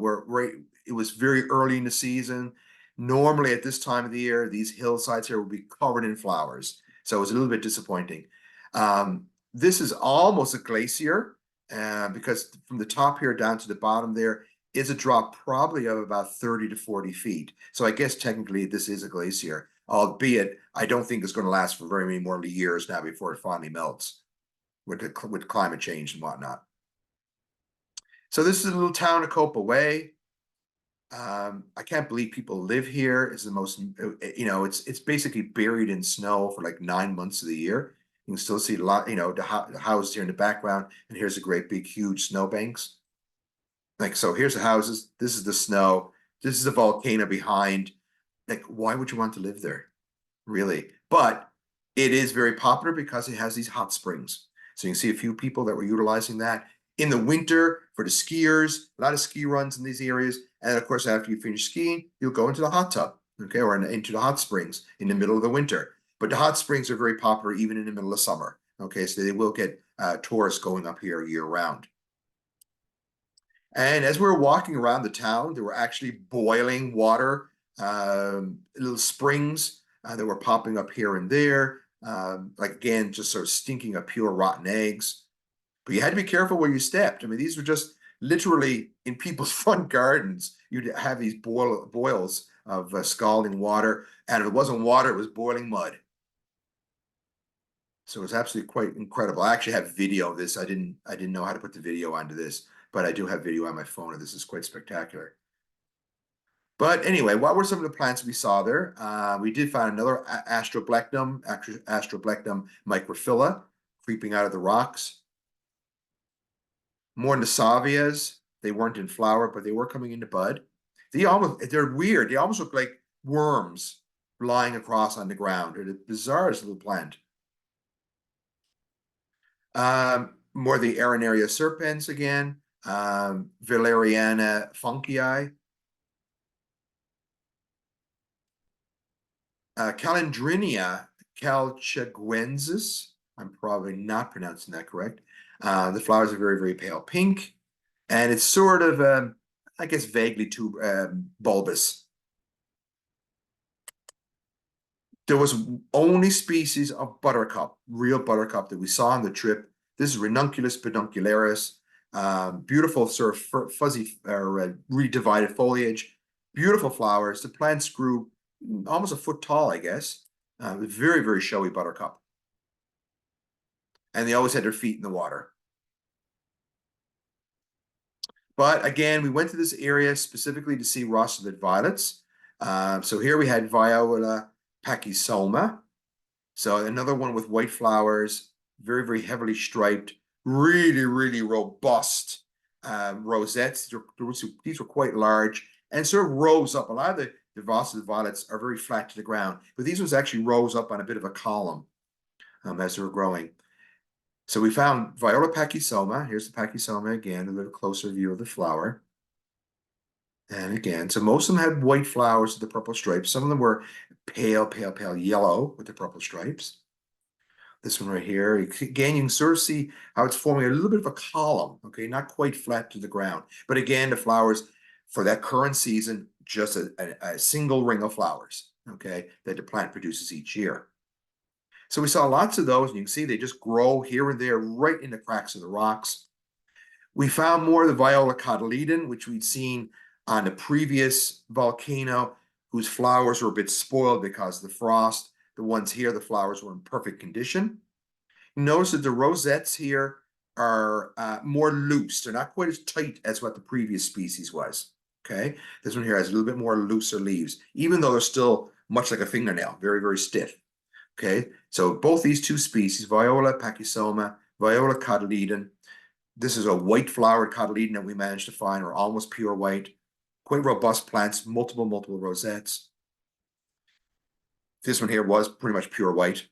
it was very early in the season. Normally at this time of the year, these hillsides here would be covered in flowers. So it was a little bit disappointing. This is almost a glacier. Because from the top here down to the bottom there is a drop probably of about 30 to 40 feet. So I guess technically this is a glacier, albeit I don't think it's going to last for very many more years now before it finally melts with climate change and whatnot. So this is a little town of Copa Way. I can't believe people live here. It's the most, you know, it's basically buried in snow for like 9 months of the year. You can still see a lot, you know, the houses here in the background, and here's a great big huge snowbanks. Like, so here's the houses, this is the snow, this is a volcano behind. Like, why would you want to live there? Really? But it is very popular because it has these hot springs. So you can see a few people that were utilizing that in the winter for the skiers, a lot of ski runs in these areas. And of course, after you finish skiing, you'll go into the hot tub, okay, or into the hot springs in the middle of the winter. But the hot springs are very popular even in the middle of summer. Okay, so they will get tourists going up here year round. And as we were walking around the town, there were actually boiling water, little springs that were popping up here and there. Like again, just sort of stinking of pure rotten eggs. But you had to be careful where you stepped. I mean, these were just literally in people's front gardens. You'd have these boils of scalding water. And if it wasn't water, it was boiling mud. So it was absolutely quite incredible. I actually have video of this. I didn't know how to put the video onto this, but I do have video on my phone, and this is quite spectacular. But anyway, what were some of the plants we saw there? We did find another Astroblectum microphylla creeping out of the rocks. More Nasavias. They weren't in flower, but they were coming into bud. They're weird. They almost look like worms lying across on the ground. They're the bizarrest little plant. More the Arenaria serpens again, Valeriana funkii, Calendrinia calchaguensis. I'm probably not pronouncing that correct. The flowers are very, very pale pink. And it's sort of, I guess, vaguely bulbous. There was only species of buttercup, real buttercup, that we saw on the trip. This is Ranunculus peduncularis. Beautiful sort of fuzzy or really divided foliage. Beautiful flowers. The plants grew almost a foot tall, I guess. Very, very showy buttercup. And they always had their feet in the water. But again, we went to this area specifically to see Rossellid violets. So here we had Viola pachysoma. So another one with white flowers, very, very heavily striped, really, really robust rosettes. These were quite large and sort of rose up. A lot of the Rossellid violets are very flat to the ground, but these ones actually rose up on a bit of a column as they were growing. So we found Viola pachysoma. Here's the pachysoma again, a little closer view of the flower. And again, so most of them had white flowers with the purple stripes. Some of them were pale, pale, pale yellow with the purple stripes. This one right here, again, you can sort of see how it's forming a little bit of a column, okay, not quite flat to the ground. But again, the flowers for that current season, just a single ring of flowers, okay, that the plant produces each year. So we saw lots of those, and you can see they just grow here and there right in the cracks of the rocks. We found more of the Viola cotyledon, which we'd seen on the previous volcano, whose flowers were a bit spoiled because of the frost. The ones here, the flowers were in perfect condition. Notice that the rosettes here are more loose. They're not quite as tight as what the previous species was, okay? This one here has a little bit more looser leaves, even though they're still much like a fingernail, very, very stiff. Okay, so both these two species, Viola pachysoma, Viola cotyledon, this is a white flowered cotyledon that we managed to find, or almost pure white, quite robust plants, multiple rosettes. This one here was pretty much pure white.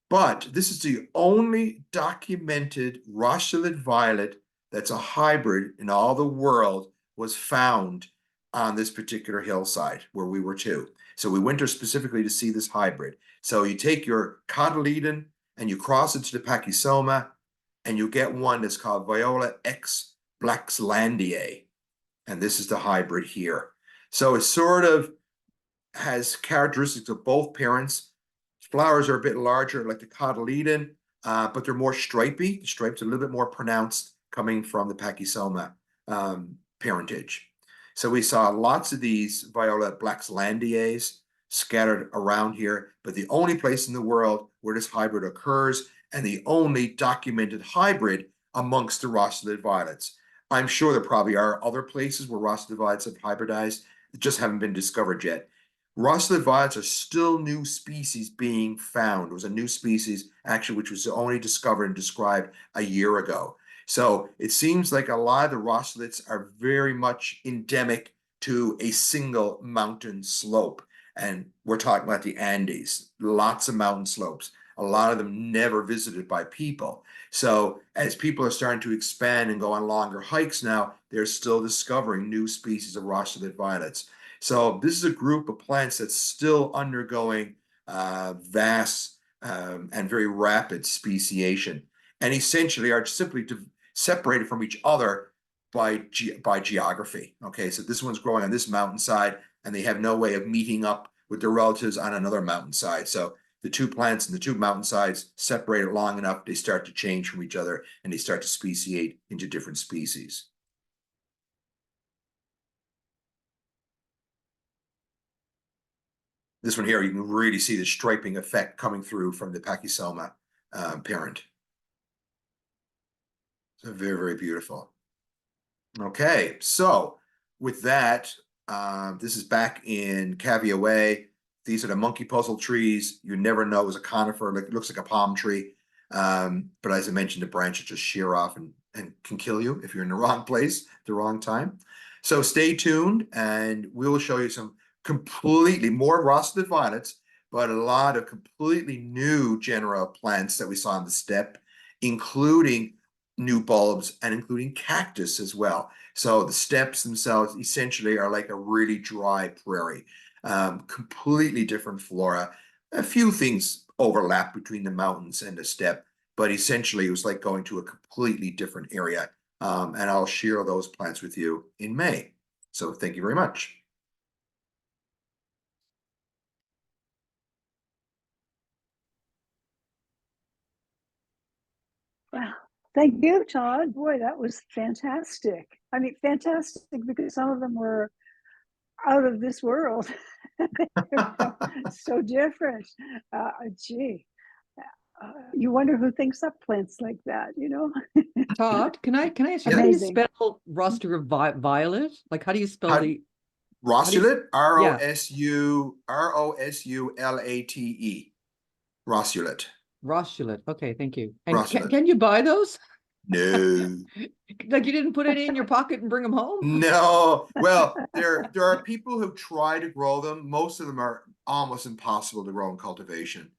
But this is the only documented Rossellid violet that's a hybrid in all the world was found on this particular hillside where we were too. So we went there specifically to see this hybrid. So you take your cotyledon and you cross it to the pachysoma, and you get one that's called Viola X Blaxlandiae. And this is the hybrid here. So it sort of has characteristics of both parents. Flowers are a bit larger, like the cotyledon, but they're more stripy. The stripes are a little bit more pronounced coming from the pachysoma parentage. So we saw lots of these Viola Blaxlandiaes scattered around here, but the only place in the world where this hybrid occurs, and the only documented hybrid amongst the Rossellid violets. I'm sure there probably are other places where Rossellid violets have hybridized that just haven't been discovered yet. Rossellid violets are still new species being found. It was a new species, actually, which was only discovered and described a year ago. So it seems like a lot of the Rossellids are very much endemic to a single mountain slope. And we're talking about the Andes, lots of mountain slopes, a lot of them never visited by people. So as people are starting to expand and go on longer hikes now, they're still discovering new species of Rossellid violets. So this is a group of plants that's still undergoing vast and very rapid speciation, and essentially are simply separated from each other by geography. Okay, so this one's growing on this mountainside, and they have no way of meeting up with their relatives on another mountainside. So the two plants and the two mountainsides separated long enough, they start to change from each other, and they start to speciate into different species. This one here, you can really see the striping effect coming through from the pachysoma parent. So very, very beautiful. Okay, so with that, this is back in Cavia Way. These are the monkey puzzle trees. You never know, it was a conifer, like it looks like a palm tree. But as I mentioned, the branches just shear off and can kill you if you're in the wrong place at the wrong time. So stay tuned, and we will show you some completely more Rossellid violets, but a lot of completely new genera of plants that we saw on the steppe, including new bulbs and including cactus as well. So the steppes themselves essentially are like a really dry prairie, completely different flora. A few things overlap between the mountains and the steppe, but essentially it was like going to a completely different area. And I'll share those plants with you in May. So thank you very much. Wow. Thank you, Todd. Boy, that was fantastic. I mean, fantastic because some of them were out of this world. So different. Gee, you wonder who thinks up plants like that, you know? Todd, can I ask you, how do you spell roster of violet? Like, how do you spell the Rossulate? Rossulate. Rossulate. Rossulate. Okay, thank you. And can you buy those? No. Like, you didn't put any in your pocket and bring them home? No. Well, there are people who try to grow them. Most of them are almost impossible to grow in cultivation,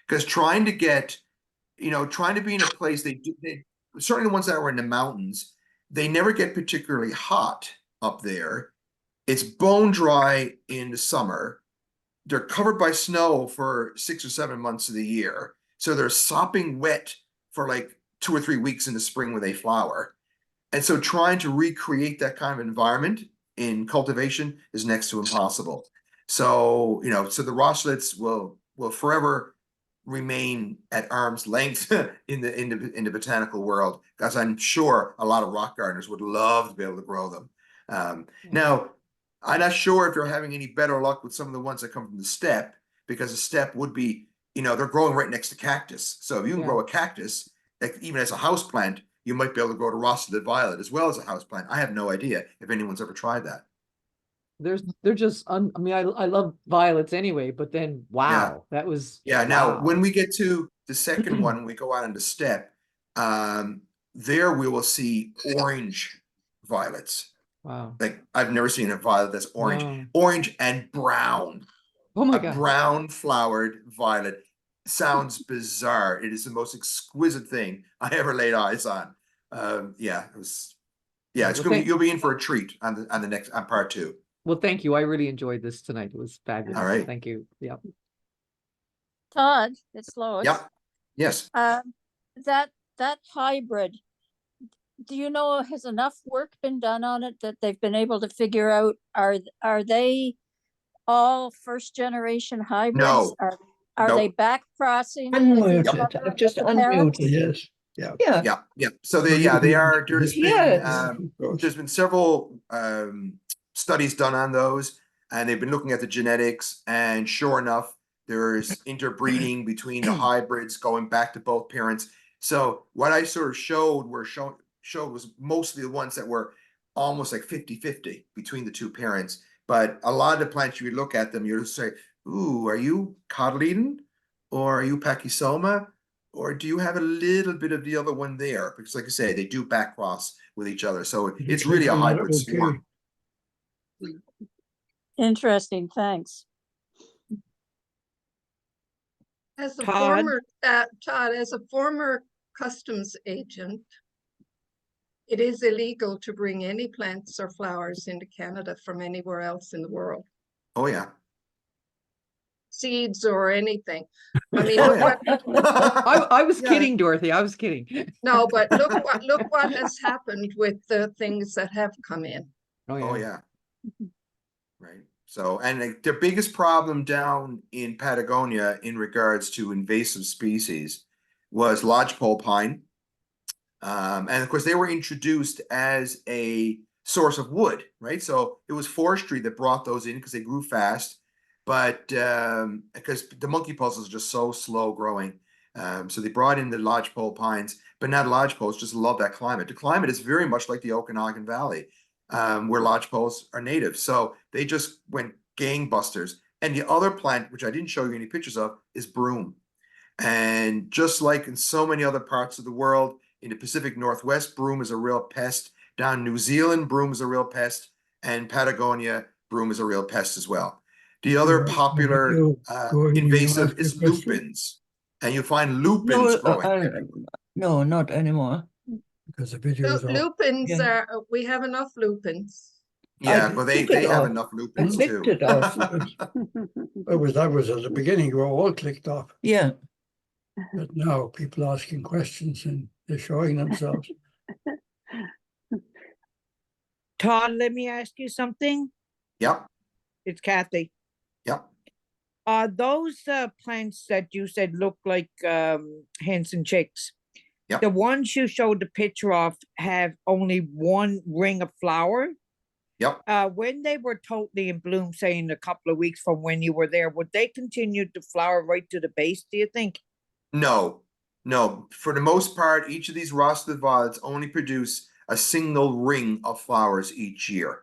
because trying to get, trying to be in a place, they certainly the ones that were in the mountains, they never get particularly hot up there. It's bone dry in the summer. They're covered by snow for 6 or 7 months of the year. So they're sopping wet for like 2 or 3 weeks in the spring when they flower. And so trying to recreate that kind of environment in cultivation is next to impossible. So, so the Rossulates will forever remain at arm's length in the botanical world, because I'm sure a lot of rock gardeners would love to be able to grow them. Now, I'm not sure if you're having any better luck with some of the ones that come from the steppe, because the steppe would be, they're growing right next to cactus. So if you can grow a cactus, like even as a house plant, you might be able to grow a Rossulate violet as well as a house plant. I have no idea if anyone's ever tried that. They're just, I mean, I love violets anyway, but then, wow, that was. Now, when we get to the second one, we go out into steppe, there we will see orange violets. Wow. Like, I've never seen a violet that's orange. Orange and brown. Oh my God. Brown flowered violet. Sounds bizarre. It is the most exquisite thing I ever laid eyes on. It was. Yeah, it's gonna be, you'll be in for a treat on the next part 2. Well, thank you. I really enjoyed this tonight. It was fabulous. All right. Thank you. Yep. Todd, it's Lois. Yep. Yes. That hybrid, do you know, has enough work been done on it that they've been able to figure out, are they all first generation hybrids? No. Are they back crossing? Unmuted. I've just unmuted. Yes. Yeah. So they are. There's been several studies done on those, and they've been looking at the genetics, and sure enough, there's interbreeding between the hybrids going back to both parents. So what I sort of showed was mostly the ones that were almost like 50-50 between the two parents. But a lot of the plants, you would look at them, you'd say, ooh, are you cotyledon, or are you pachyssoma, or do you have a little bit of the other one there? Because like I say, they do back cross with each other. So it's really a hybrid swarm. Interesting, thanks. As a Todd? former, Todd, as a former customs agent, it is illegal to bring any plants or flowers into Canada from anywhere else in the world. Oh yeah. Seeds or anything. I mean, Oh, look yeah. what, I was kidding, Dorothy. I was kidding. no, but look what has happened with the things that have come in. Oh yeah. Right. So, and the biggest problem down in Patagonia in regards to invasive species was lodgepole pine. And of course, they were introduced as a source of wood, right? So it was forestry that brought those in because they grew fast, but because the monkey puzzles are just so slow growing. So they brought in the lodgepole pines, but now the lodgepoles just love that climate. The climate is very much like the Okanagan Valley, where lodgepoles are native. So they just went gangbusters. And the other plant, which I didn't show you any pictures of, is broom. And just like in so many other parts of the world, in the Pacific Northwest, broom is a real pest. Down in New Zealand, broom is a real pest. And Patagonia, broom is a real pest as well. The other popular invasive is lupins. And you find lupins growing. No, not anymore. Because the video is Lupins are, we have enough lupins. Yeah, well, they have enough lupins too. That was at the beginning. We were all clicked off. Yeah. But now people asking questions and they're showing themselves. Todd, let me ask you something. Yep, It's Kathy. yep. Are those plants that you said look like hens and chicks? Yep. The ones you showed the picture of have only one ring of flower. Yep. When they were totally in bloom, say in a couple of weeks from when you were there, would they continue to flower right to the base, do you think? No, no. For the most part, each of these rusted violets only produce a single ring of flowers each year.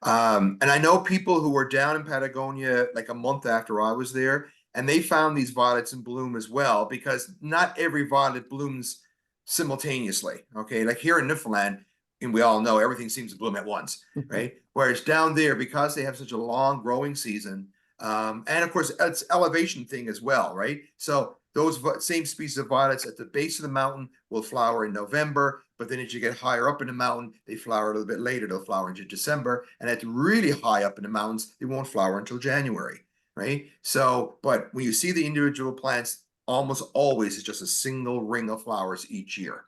And I know people who were down in Patagonia like a month after I was there, and they found these violets in bloom as well, because not every violet blooms simultaneously. Okay, like here in Newfoundland, and we all know everything seems to bloom at once, right? Whereas down there, because they have such a long growing season, and of course it's elevation thing as well, right? So those same species of violets at the base of the mountain will flower in November, but then as you get higher up in the mountain, they flower a little bit later. They'll flower into December, and at really high up in the mountains, they won't flower until January, right? So, but when you see the individual plants, almost always it's just a single ring of flowers each year.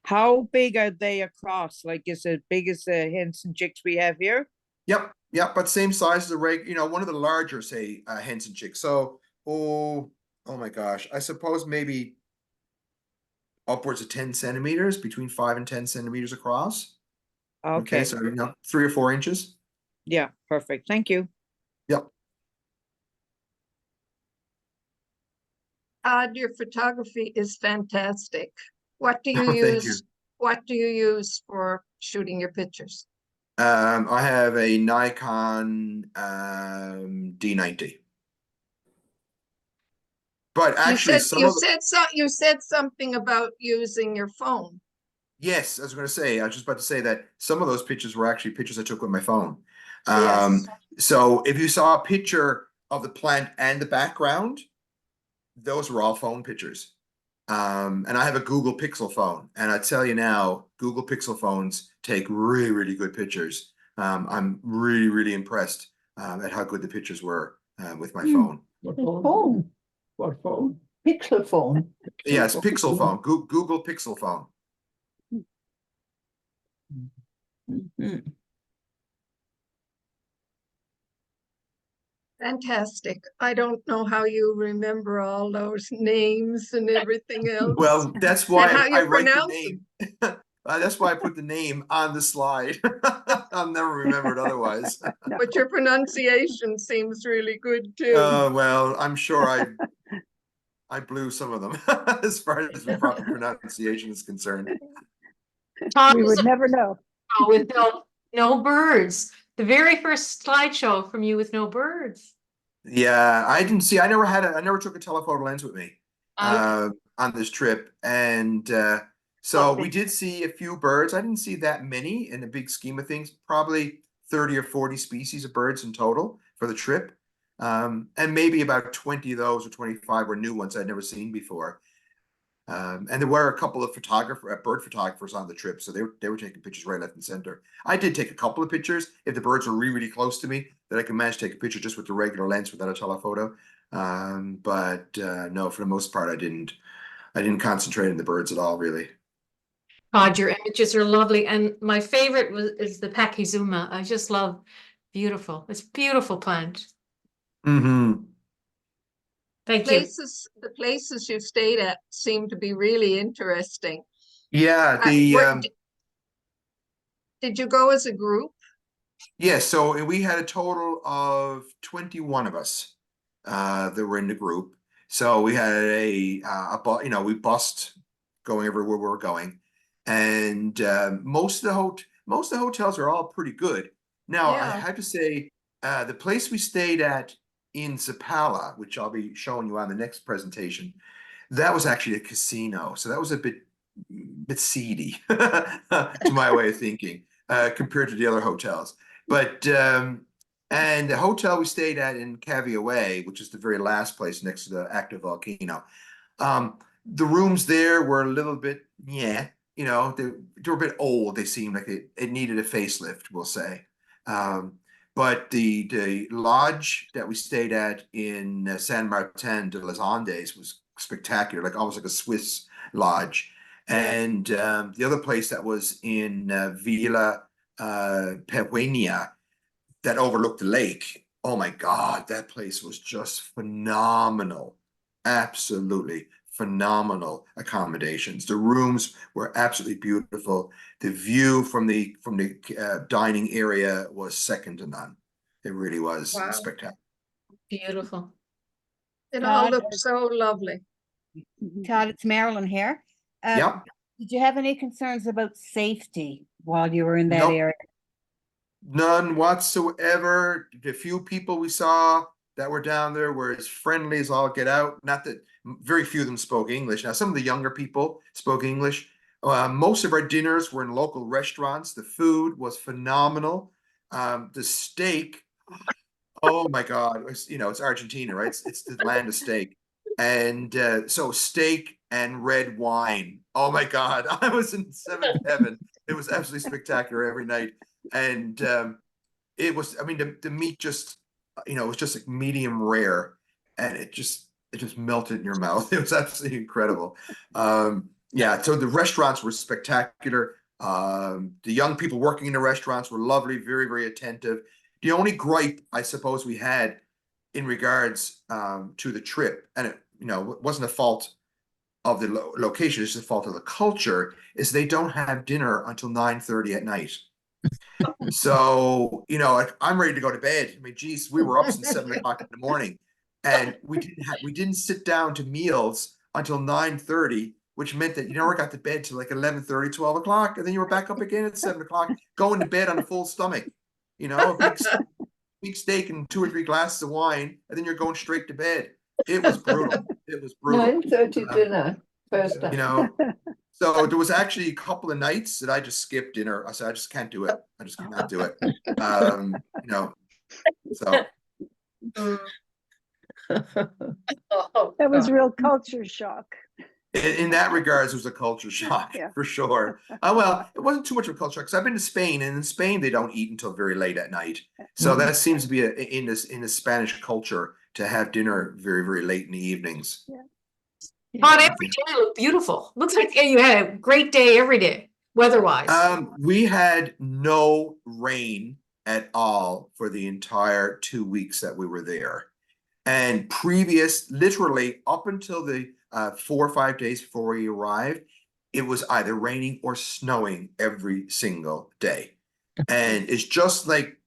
How big are they across? Like, is it big as the hens and chicks we have here? Yep, yep, but same size as a one of the larger, say, hens and chicks. So, oh my gosh, I suppose maybe upwards of 10 centimeters, between 5 and 10 centimeters across. Okay. So 3 or 4 inches. Yeah, perfect. Thank you. Yep. Your photography is fantastic. What do you Thank you. use? What do you use for shooting your pictures? I have a Nikon D90. But actually, You said something about using your phone. yes, I was going to say, I was just about to say that some of those pictures were actually pictures I took with my phone. Yes. So if you saw a picture of the plant and the background, those were all phone pictures. And I have a Google Pixel phone, and I tell you now, Google Pixel phones take really, really good pictures. I'm really, really impressed at how good the pictures were with my phone. What phone? What phone? Pixel phone. Yes, Pixel phone, Google Pixel phone. Mhm. Fantastic. I don't know how you remember all those names and everything else. Well, that's And why how I you write the pronounce name. That's why I put the name on the slide. I'll never remember it otherwise. But your pronunciation seems really good too. Well, I'm sure I blew some of them as far as the proper pronunciation is concerned. Todd We was would never know. with no birds. The very first slideshow from you with no birds. Yeah, I didn't see. I never took a telephoto lens with me Okay. on this trip, and so we Okay. did see a few birds. I didn't see that many in the big scheme of things. Probably 30 or 40 species of birds in total for the trip, and maybe about 20 of those or 25 were new ones I'd never seen before. And there were a couple of bird photographers on the trip, so they were taking pictures right, left, and center. I did take a couple of pictures if the birds were really, really close to me, that I could manage to take a picture just with the regular lens without a telephoto. But no, for the most part, I didn't concentrate on the birds at all, really. Todd, your images are lovely, and my favorite is the Pakizuma. I just love beautiful. It's a beautiful plant. Mm-hmm. Thank you. The places you stayed at seem to be really interesting. Yeah, Did you go as a group? yeah, so we had a total of 21 of us that were in the group. So we had we bussed going everywhere we were going, and most of the hotels are all pretty good. Now, I Yeah. have to say, the place we stayed at in Zapala, which I'll be showing you on the next presentation, that was actually a casino. So that was a bit seedy to my way of thinking compared to the other hotels. But and the hotel we stayed at in Caviaway, which is the very last place next to the active volcano, the rooms there were a little bit, they were a bit old. They seemed like it needed a facelift, we'll say. But the lodge that we stayed at in San Martin de los Andes was spectacular, like almost like a Swiss lodge. And the other place that was in Villa Patagonia that overlooked the lake. Oh my God, that place was just phenomenal. Absolutely phenomenal accommodations. The rooms were absolutely beautiful. The view from the dining area was second to none. It really was Wow. spectacular. Beautiful. It all Todd, looked so lovely. Todd, it's Marilyn here. Yep. Did you have any concerns about safety while you were in that Nope. area? None whatsoever. The few people we saw that were down there were as friendly as all get out. Not that very few of them spoke English. Now, some of the younger people spoke English. Most of our dinners were in local restaurants. The food was phenomenal. The steak, oh my God, it's Argentina, right? It's the land of steak. And so steak and red wine. Oh my God, I was in seventh heaven. It was absolutely spectacular every night. And it was, I mean, the meat just, it was just like medium rare, and it just melted in your mouth. It was absolutely incredible. Yeah, so the restaurants were spectacular. The young people working in the restaurants were lovely, very, very attentive. The only gripe I suppose we had in regards to the trip, and it wasn't a fault of the location, it's the fault of the culture, is they don't have dinner until 9:30 at night. So, I'm ready to go to bed. I mean, geez, we were up since 7 o'clock in the morning, and we didn't sit down to meals until 9:30, which meant that you never got to bed till like 11:30, 12 o'clock, and then you were back up again at 7 o'clock, going to bed on a full stomach. A big steak and 2 or 3 glasses of wine, and then you're going straight to bed. It was brutal. It was brutal. 9:30 dinner first time. So there was actually a couple of nights that I just skipped dinner. I said, I just can't do it. I just cannot do it. So. That was real culture shock. In that regards, it was a culture shock for sure. Well, it wasn't too much of a culture shock because I've been to Spain, and in Spain they don't eat until very late at night. So that seems to be in the Spanish culture to have dinner very, very late in the evenings. Todd, every day looked beautiful. Looks like you had a great day every day, weather-wise. We had no rain at all for the entire 2 weeks that we were there. And literally up until the 4 or 5 days before we arrived, it was either raining or snowing every single day. And it's just like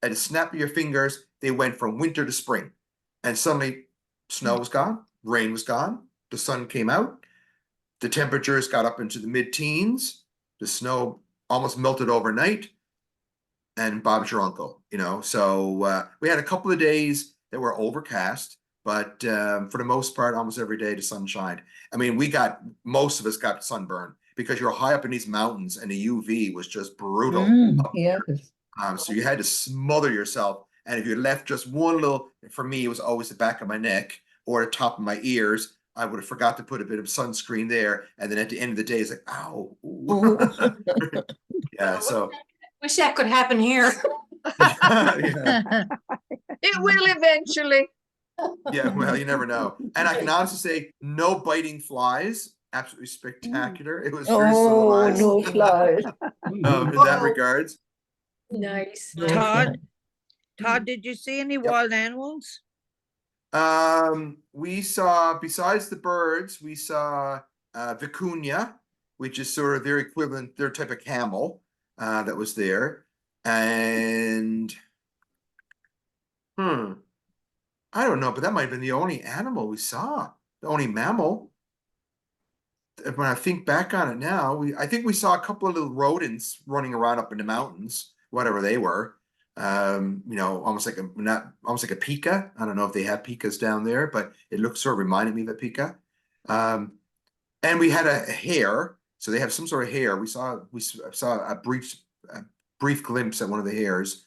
at a snap of your fingers, they went from winter to spring. And suddenly snow was gone, rain was gone, the sun came out, the temperatures got up into the mid-teens, the snow almost melted overnight, and Bob's your uncle, So we had a couple of days that were overcast, but for the most part, almost every day the sun shined. I mean, most of us got sunburn because you're high up in these mountains and the UV was just brutal. Yes. So you had to smother yourself. And if you left just one little, for me, it was always the back of my neck or the top of my ears, I would have forgot to put a bit of sunscreen there. And then at the end of the day, it's like, ow. Yeah, so. Wish that could happen here. Yeah. It will eventually. Yeah, well, you never know. And I can honestly say, no biting flies. Absolutely spectacular. It was very civilized. No flies. In that regards. Nice. Todd, did you see any wild animals? We saw, besides the birds, we saw vicuña, which is sort of their equivalent, their type of camel that was there. And I don't know, but that might have been the only animal we saw, the only mammal. When I think back on it now, I think we saw a couple of little rodents running around up in the mountains, whatever they were. Almost like a pika. I don't know if they have pikas down there, but it sort of reminded me of a pika. And we had a hare, so they have some sort of hare. We saw a brief glimpse at one of the hares,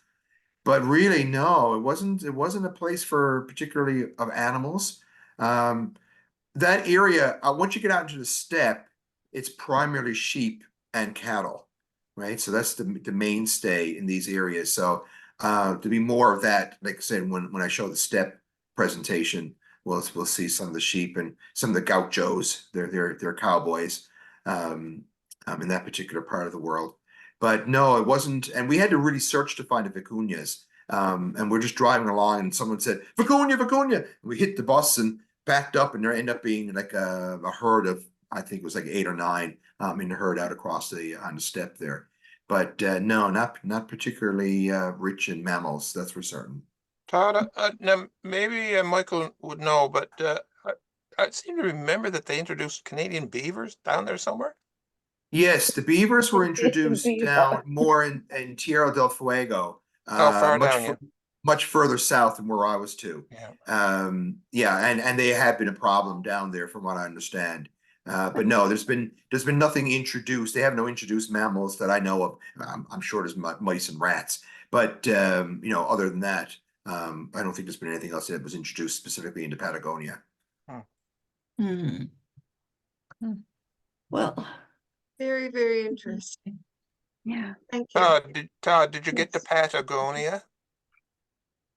but really, no, it wasn't a place for particularly of animals. That area, once you get out into the steppe, it's primarily sheep and cattle, right? So that's the mainstay in these areas. So to be more of that, like I said, when I show the steppe presentation, we'll see some of the sheep and some of the gauchos. They're cowboys in that particular part of the world. But no, it wasn't, and we had to really search to find the vicuñas. And we're just driving along, and someone said, "Vicuña, vicuña." And we hit the bus and backed up, and there ended up being like a herd of, I think it was like 8 or 9 in the herd out across on the steppe there. But no, not particularly rich in mammals, that's for certain. Todd, now maybe Michael would know, but I seem to remember that they introduced Canadian beavers down there somewhere. Yes, the beavers were introduced Beaver. down more in Tierra del Fuego. Far down, yeah. Much further south than where I was too. Yeah. Yeah, and they have been a problem down there from what I understand. But no, there's been nothing introduced. They have no introduced mammals that I know of. I'm sure there's mice and rats, but other than that, I don't think there's been anything else that was introduced specifically into Patagonia. Hmm. Well, Very, very interesting. Yeah. Thank you. Todd, did you get to Yes. Patagonia?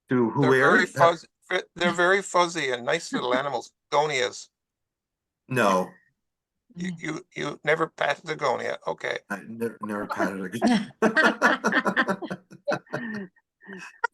To who They're where? very fuzzy. They're very fuzzy and nice little animals. Gonias. No, You never Patagonia. Okay. I never patted again.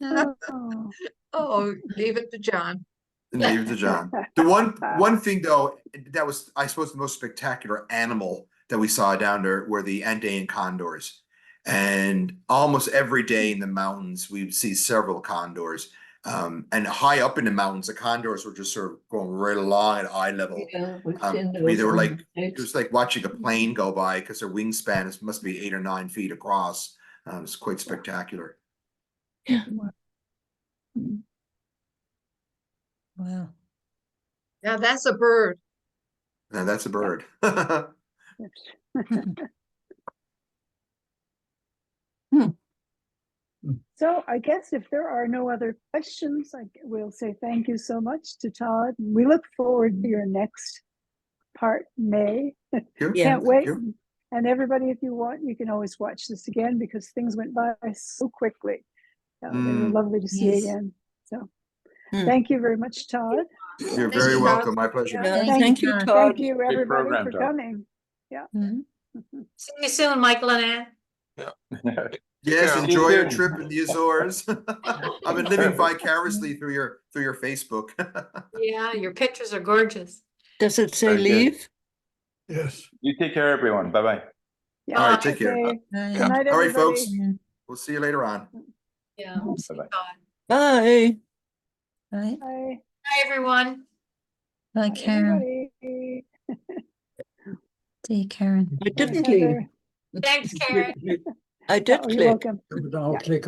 Oh. Oh, leave it to John. Leave it to John. The one thing though, that was, I suppose, the most spectacular animal that we saw down there were the Andean condors. And almost every day in the mountains, we would see several condors. And high up in the mountains, the condors were just sort of going right along at eye level. yeah, we've seen I mean, they those were on like, the it was like watching a plane go by because their wingspan must be 8 or 9 feet across. It's quite spectacular. Wow. Now that's a bird. Now that's a bird. So I guess if there are no other questions, we'll say thank you so much to Todd. We look forward to your next part in May. Sure, Yeah. Can't thank wait. you. And everybody, if you want, you can always watch this again because things went by so quickly. They were lovely to see Yes. again. So Mm. thank you very much, Todd. You're Thank very you, welcome. Todd. My pleasure. Yeah, Thank thank you, Thank Todd. you, everybody, program, for Todd. coming. Mhm. See you soon, Michael and Ann. Yes, Yeah. enjoy your soon. trip in the Azores. I've been living vicariously through your Facebook. Yeah, your pictures are gorgeous. Does it say Very good. leave? Yes. You take care, everyone. Bye-bye. Yeah, All right, take care. okay. Bye. Good night, All right, everybody. folks. We'll see you later on. Yeah. See you, Bye-bye. Todd. Bye. Bye. Bye. Bye, everyone. Bye, Bye, Karen. everybody. See Karen. I Bye, didn't Heather. leave. Thanks, Karen. I did Oh, you're click. welcome. I'll Yeah. click